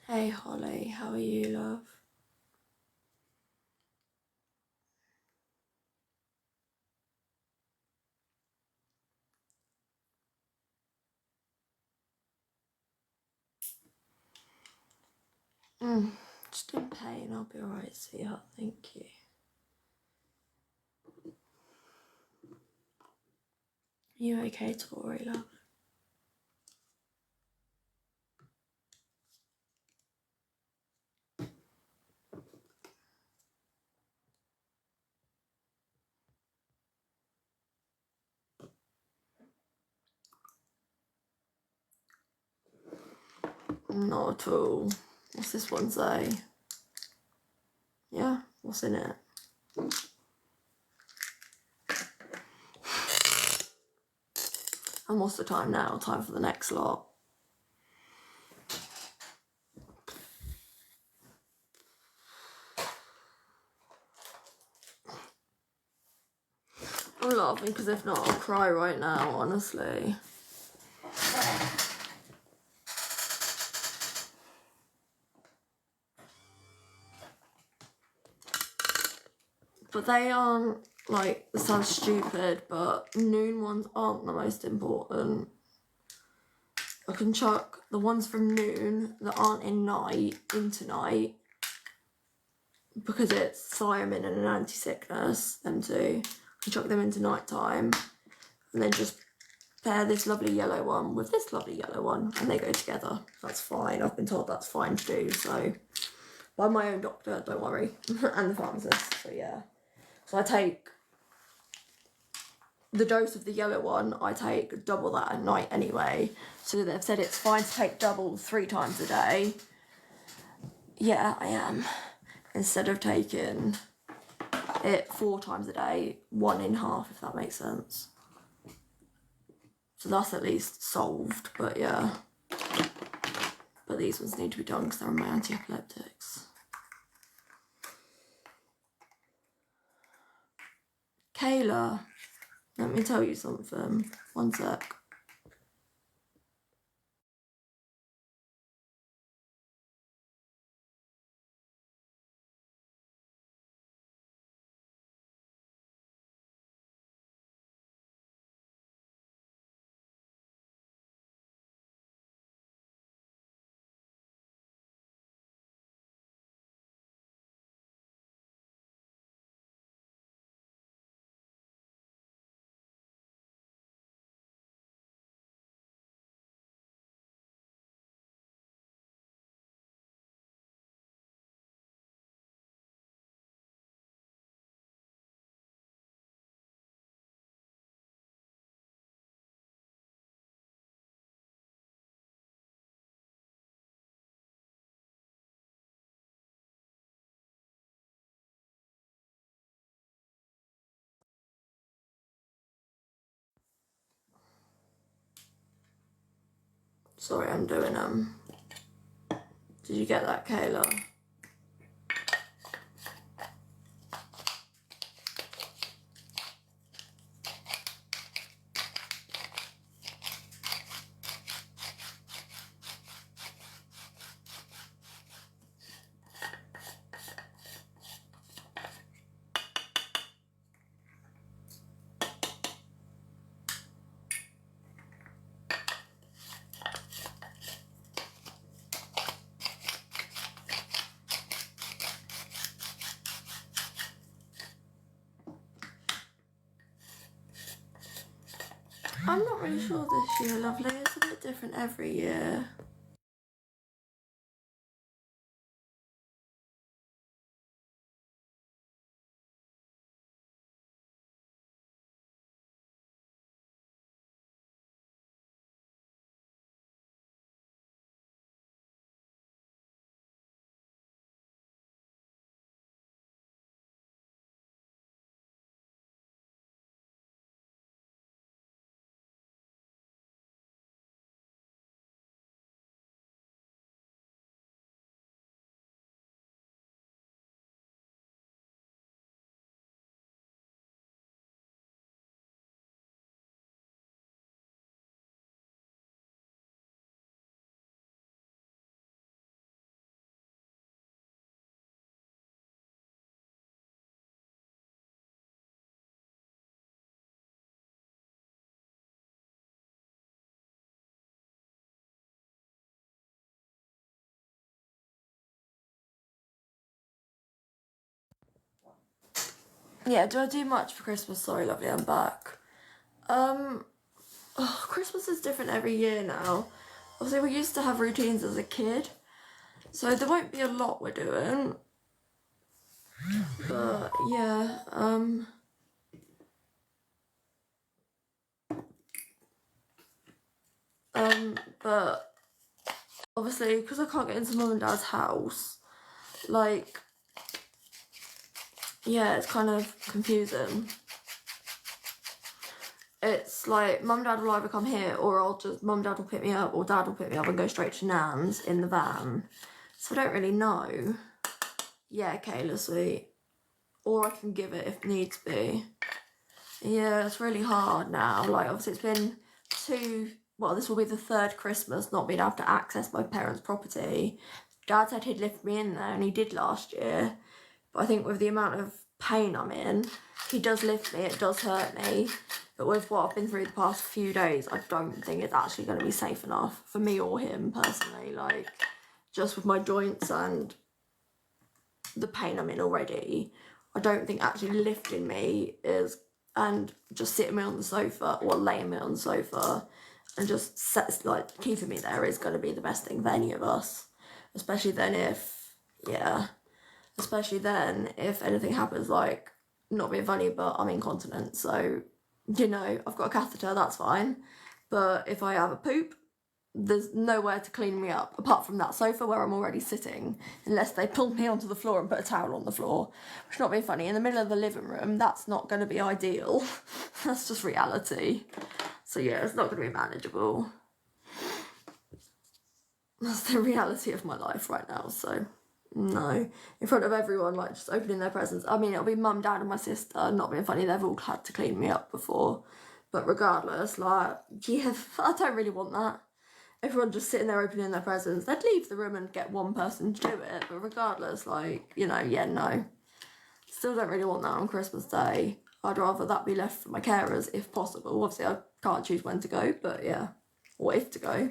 Hey, Holly. How are you, love? Just in pain. I'll be alright, sweetheart. Thank you. You okay, Tori, love? Not at all. What's this one say? Yeah, what's in it? And what's the time now? Time for the next lot. I'm laughing because if not, I'll cry right now, honestly. But they aren't, like, this sounds stupid, but noon ones aren't the most important. I can chuck the ones from noon that aren't in night into night because it's thiamine and an anti-sickness, them two. I can chuck them into night time and then just pair this lovely yellow one with this lovely yellow one and they go together. That's fine. I've been told that's fine to do, so by my own doctor, don't worry, and the pharmacist, so yeah. So I take the dose of the yellow one, I take double that at night anyway. So they've said it's fine to take double 3 times a day. Yeah, I am. Instead of taking it 4 times a day, 1 in half, if that makes sense. So that's at least solved, but yeah. But these ones need to be done because they're my anti-epileptics. Kayla, let me tell you something. One sec. Sorry, I'm doing Did you get that, Kayla? I'm not really sure this year, lovely. It's a bit different every year. Yeah, do I do much for Christmas? Sorry, lovely, I'm back. Christmas is different every year now. Obviously, we used to have routines as a kid, so there won't be a lot we're doing. But yeah, but obviously, because I can't get into mum and dad's house, like, yeah, it's kind of confusing. It's like mum and dad will either come here, or mum and dad will pick me up, or dad will pick me up and go straight to Nan's in the van. So I don't really know. Yeah, Kayla, sweet. Or I can give it if needs be. Yeah, it's really hard now. Like, obviously it's been this will be the third Christmas not being able to access my parents' property. Dad said he'd lift me in there, and he did last year. But I think with the amount of pain I'm in, he does lift me, it does hurt me. But with what I've been through the past few days, I don't think it's actually going to be safe enough for me or him personally. Like, just with my joints and the pain I'm in already, I don't think actually lifting me and just sitting me on the sofa or laying me on the sofa and just keeping me there is going to be the best thing for any of us. Especially then if anything happens, like, not being funny, but I'm incontinent, so, you know, I've got a catheter, that's fine. But if I have a poop, there's nowhere to clean me up apart from that sofa where I'm already sitting, unless they pull me onto the floor and put a towel on the floor, which, not being funny, in the middle of the living room, that's not going to be ideal. That's just reality. So yeah, it's not going to be manageable. That's the reality of my life right now, so no. In front of everyone, like, just opening their presents. I mean, it'll be mum, dad and my sister. Not being funny, they've all had to clean me up before. But regardless, like, yeah, I don't really want that. Everyone just sitting there opening their presents. They'd leave the room and get one person to do it. But regardless, like, you know, yeah, no. Still don't really want that on Christmas Day. I'd rather that be left for my carers if possible. Obviously, I can't choose when to go, but yeah. Or if to go.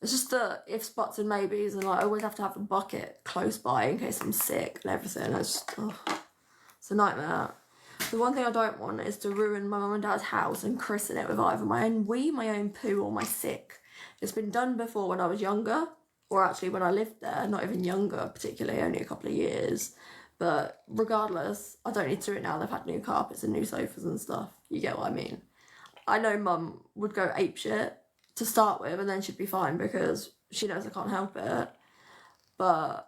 It's just the ifs, buts and maybes, and like, I always have to have a bucket close by in case I'm sick and everything. It's a nightmare. The one thing I don't want is to ruin my mum and dad's house and christen it with either my own wee, my own poo, or my sick. It's been done before when I was younger, or actually when I lived there, not even younger particularly, only a couple of years. But regardless, I don't need to do it now. They've had new carpets and new sofas and stuff. You get what I mean? I know mum would go apeshit to start with, and then she'd be fine because she knows I can't help it. But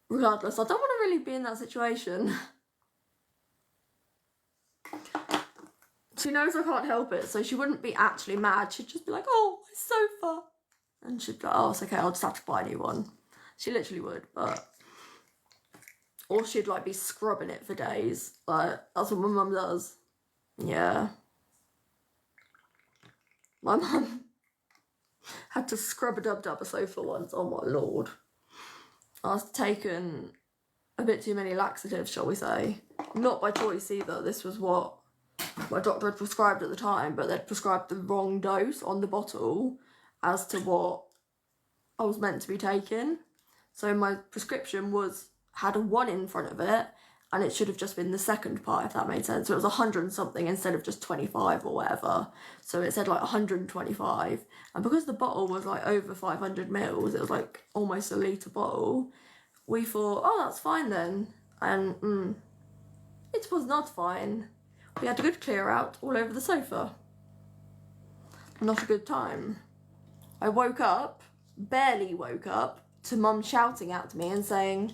regardless, I don't want to really be in that situation. She knows I can't help it, so she wouldn't be actually mad. She'd just be like, oh, my sofa. And she'd be like, oh, it's okay, I'll just have to buy a new one. She literally would, but... Or she'd, like, be scrubbing it for days. Like, that's what my mum does. Yeah. My mum had to scrub-a-dub-dub a sofa once. Oh, my lord. I was taken a bit too many laxatives, shall we say. Not by choice either. This was what my doctor had prescribed at the time, but they'd prescribed the wrong dose on the bottle as to what I was meant to be taking. So my prescription had a 1 in front of it, and it should have just been the second part, if that made sense. So it was 100 and something instead of just 25 or whatever. So it said like 125. And because the bottle was like over 500 mils, it was like almost a litre bottle, we thought, oh, that's fine then. And it was not fine. We had a good clear out all over the sofa. Not a good time. I barely woke up, to mum shouting at me and saying,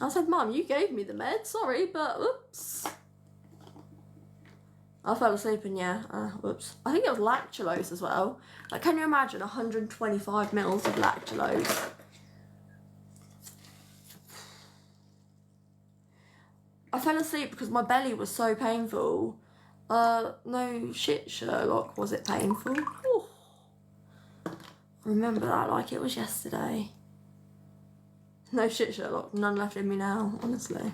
I said, Mum, you gave me the med, sorry, but oops. I fell asleep and oops. I think it was lactulose as well. Like, can you imagine 125 mils of lactulose? I fell asleep because my belly was so painful. No shit, Sherlock, was it painful? Ooh. I remember that like it was yesterday. No shit, Sherlock, none left in me now, honestly.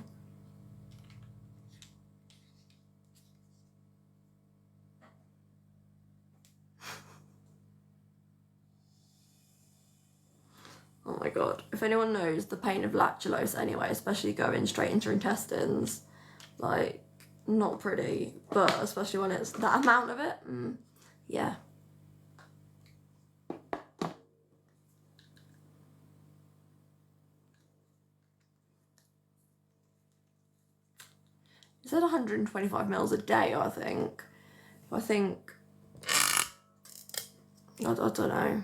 Oh my god. If anyone knows the pain of lactulose anyway, especially going straight into your intestines, like, not pretty, but especially when it's that amount of it, yeah. It said 125 mils a day, I think. I don't know.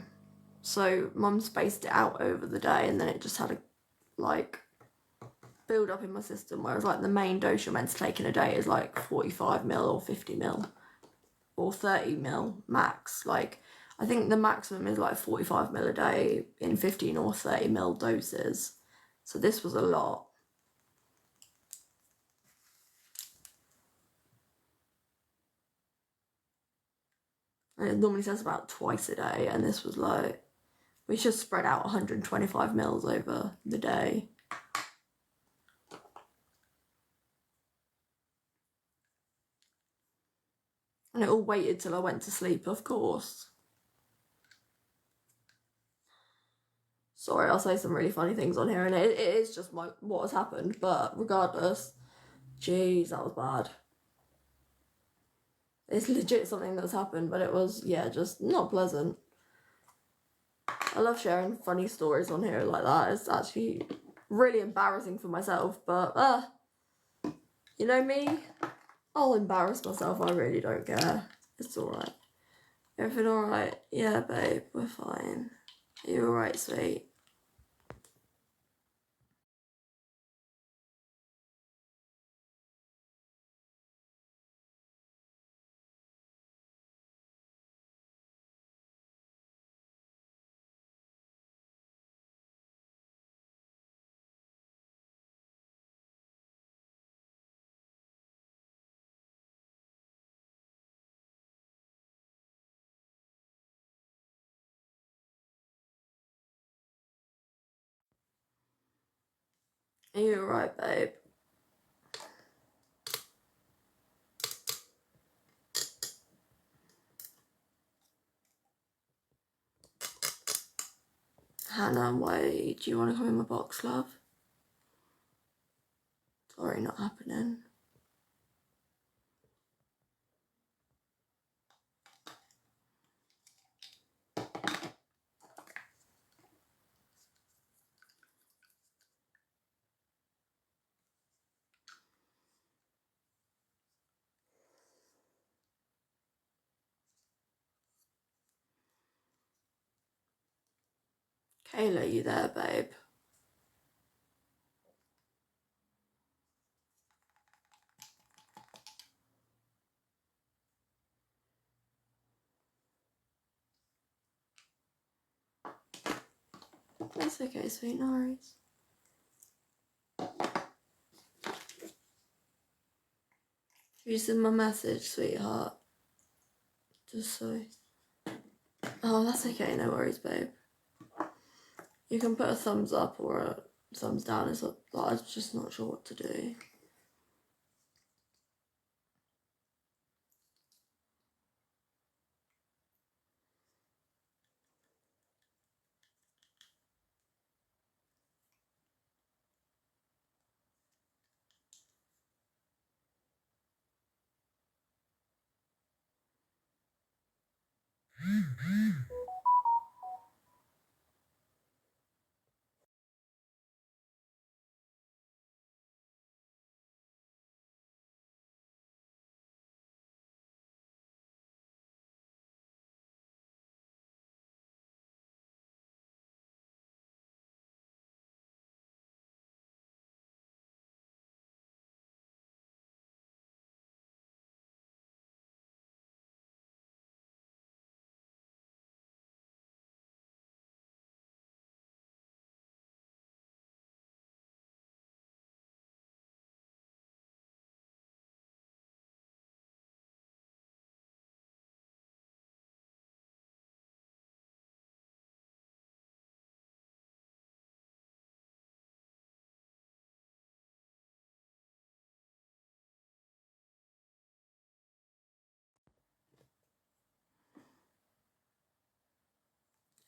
So Mum spaced it out over the day, and then it just had to, like, build up in my system, whereas, like, the main dose you're meant to take in a day is, like, 45 mil or 50 mil or 30 mil max. Like, I think the maximum is, like, 45 mil a day in 15 or 30 mil doses. So this was a lot. And it normally says about twice a day, and this was like, we should spread out 125 mils over the day. And it all waited till I went to sleep, of course. Sorry, I'll say some really funny things on here, and it is just what has happened, but regardless, jeez, that was bad. It's legit something that's happened, but it was, yeah, just not pleasant. I love sharing funny stories on here like that. It's actually really embarrassing for myself, but you know me, I'll embarrass myself. I really don't care. It's alright. Everything alright? Yeah, babe, we're fine. Are you alright, sweet? Are you alright, babe? Hannah, why do you want to come in my box, love? Sorry, not happening. Kayla, you there, babe? That's okay, sweet, no worries. You send my message, sweetheart. Just so. Oh, that's okay, no worries, babe. You can put a thumbs up or a thumbs down. It's up, I'm just not sure what to do.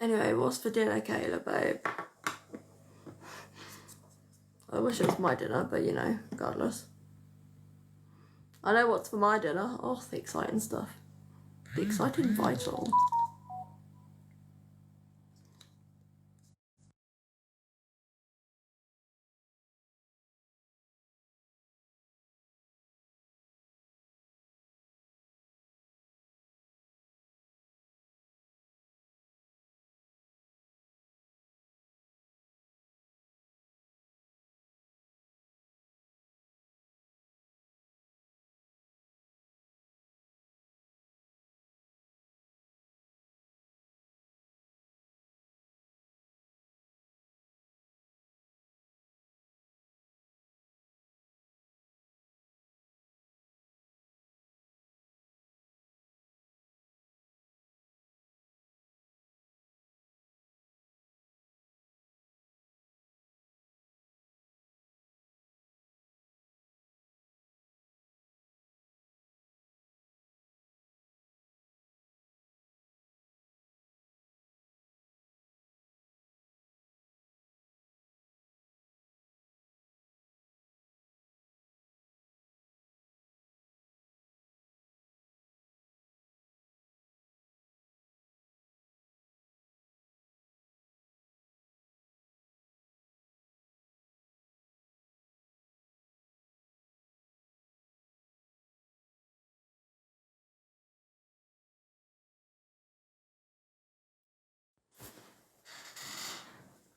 Anyway, what's for dinner, Kayla, babe? I wish it was my dinner, but you know, regardless. I know what's for my dinner. Oh, the exciting stuff. The exciting vital.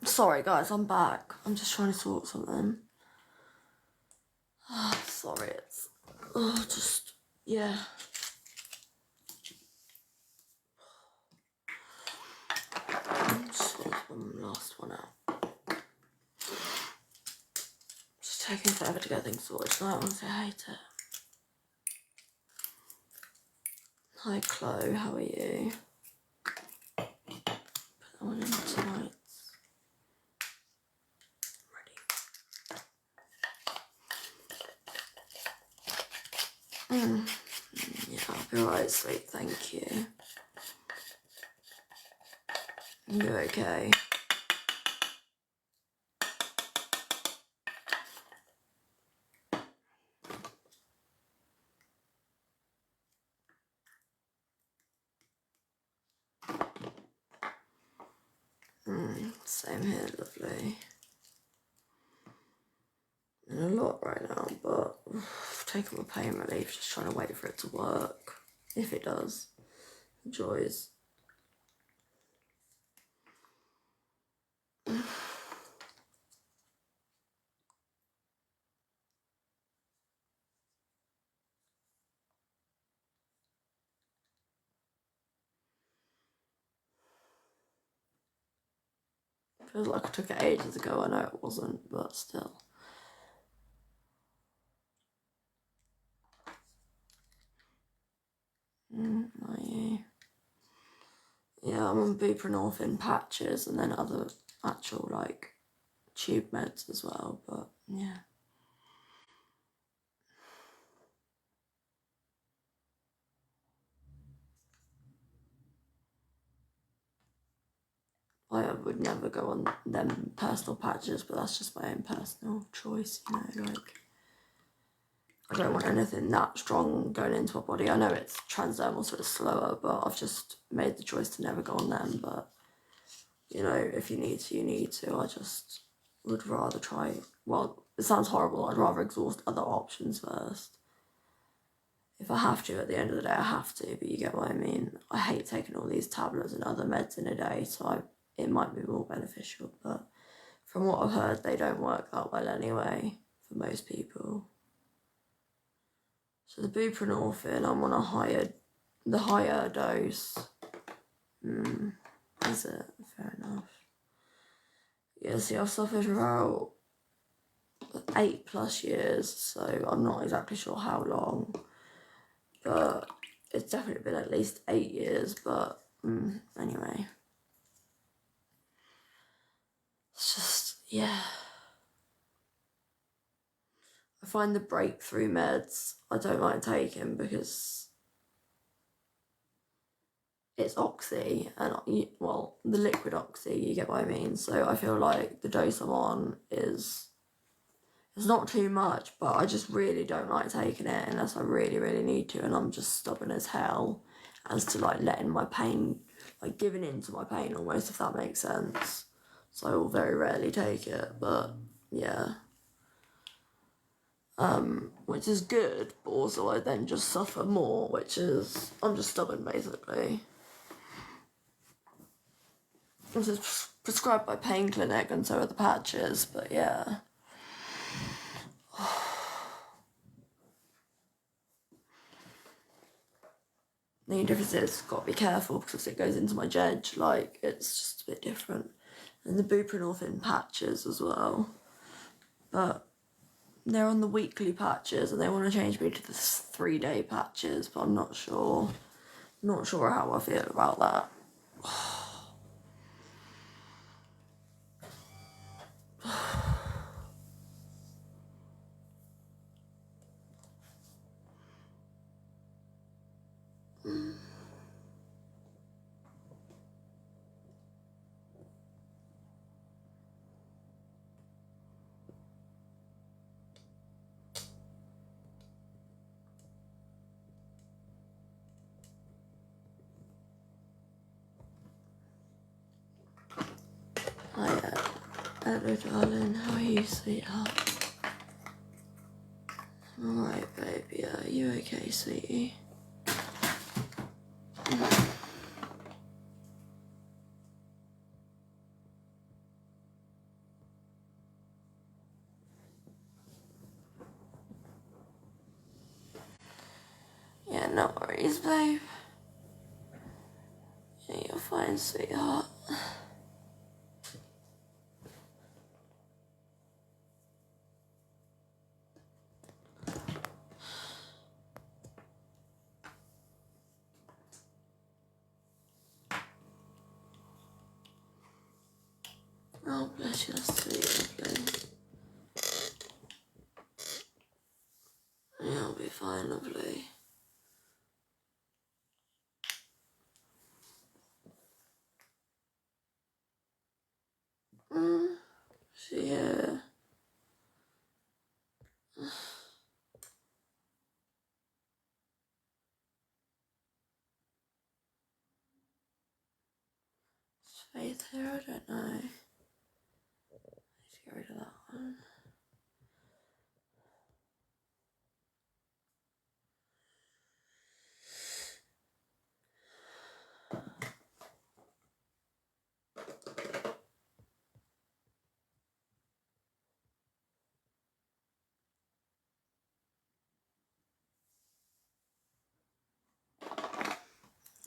Sorry guys, I'm back. I'm just trying to sort something. Sorry, it's just yeah. Sort one last one out. Just taking forever to get things sorted tonight. Honestly, I hate it. Hi Chloe, how are you? Put that one in tonight. Ready. Yeah, I'll be alright, sweet, thank you. You're okay. Same here, lovely. In a lot right now, but I've taken my pain relief, just trying to wait for it to work. If it does. Joys. Feels like I took it ages ago. I know it wasn't, but still. Yeah, I'm on buprenorphine patches and then other actual like tube meds as well, but yeah. I would never go on them personal patches, but that's just my own personal choice, you know, like I don't want anything that strong going into my body. I know it's transdermal, so it's slower, but I've just made the choice to never go on them, but you know, if you need to, you need to. I just would rather try, well, it sounds horrible, I'd rather exhaust other options first. If I have to, at the end of the day, I have to, but you get what I mean. I hate taking all these tablets and other meds in a day, so it might be more beneficial, but from what I've heard, they don't work that well anyway, for most people. So the buprenorphine, I'm on the higher dose. Is it? Fair enough. Yeah, see, I've suffered for about 8+ years, so I'm not exactly sure how long, but it's definitely been at least 8 years, but anyway. It's just, yeah. I find the breakthrough meds I don't like taking because it's oxy, and well, the liquid oxy, you get what I mean, so I feel like the dose I'm on is It's not too much, but I just really don't like taking it unless I really, really need to, and I'm just stubborn as hell as to like letting my pain, like giving in to my pain almost, if that makes sense. So I will very rarely take it, but yeah. Which is good, but also I then just suffer more, which is, I'm just stubborn basically. This is prescribed by Pain Clinic and so are the patches, but yeah. The only difference is, got to be careful because it goes into my jedge, like, it's just a bit different. And the buprenorphine patches as well. But they're on the weekly patches and they want to change me to the 3-day patches, but I'm not sure. Not sure how I feel about that. Hello, darling. How are you, sweetheart? Alright, baby. Are you okay, sweetie? Yeah, no worries, babe. Yeah, you're fine, sweetheart. Oh, bless you, sweet, lovely. Yeah, I'll be fine, lovely. Yeah. Faith here, I don't know. Let's get rid of that one.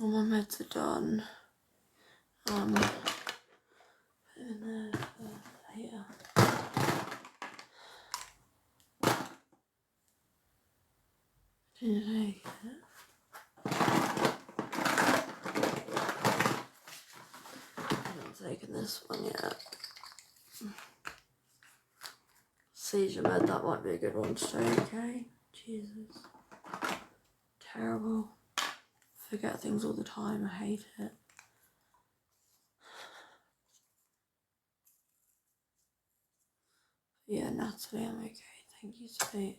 All my meds are done. In there, here. Didn't take it. I'm not taking this one yet. Seizure med, that might be a good one to take, okay? Jesus. Terrible. Forget things all the time, I hate it. Yeah, Natalie, I'm okay. Thank you, sweet.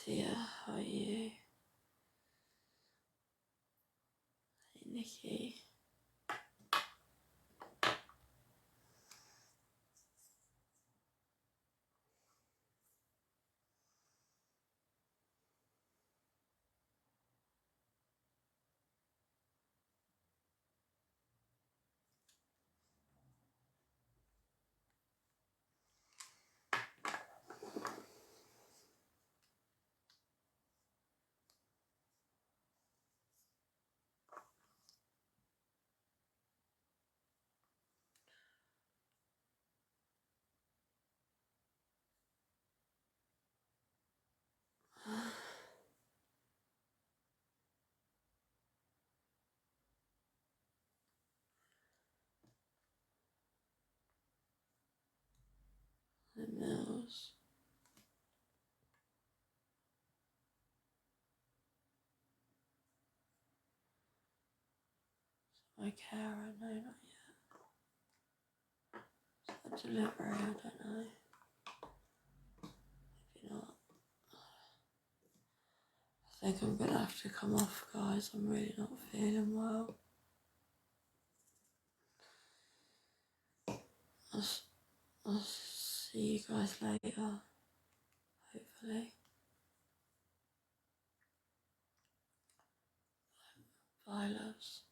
Tia, how are you? Hey, Nikki. yours. My carer, no, not yet. Is that delivery? I don't know. Maybe not. I think I'm gonna have to come off, guys. I'm really not feeling well. I'll see you guys later, hopefully. Bye, loves.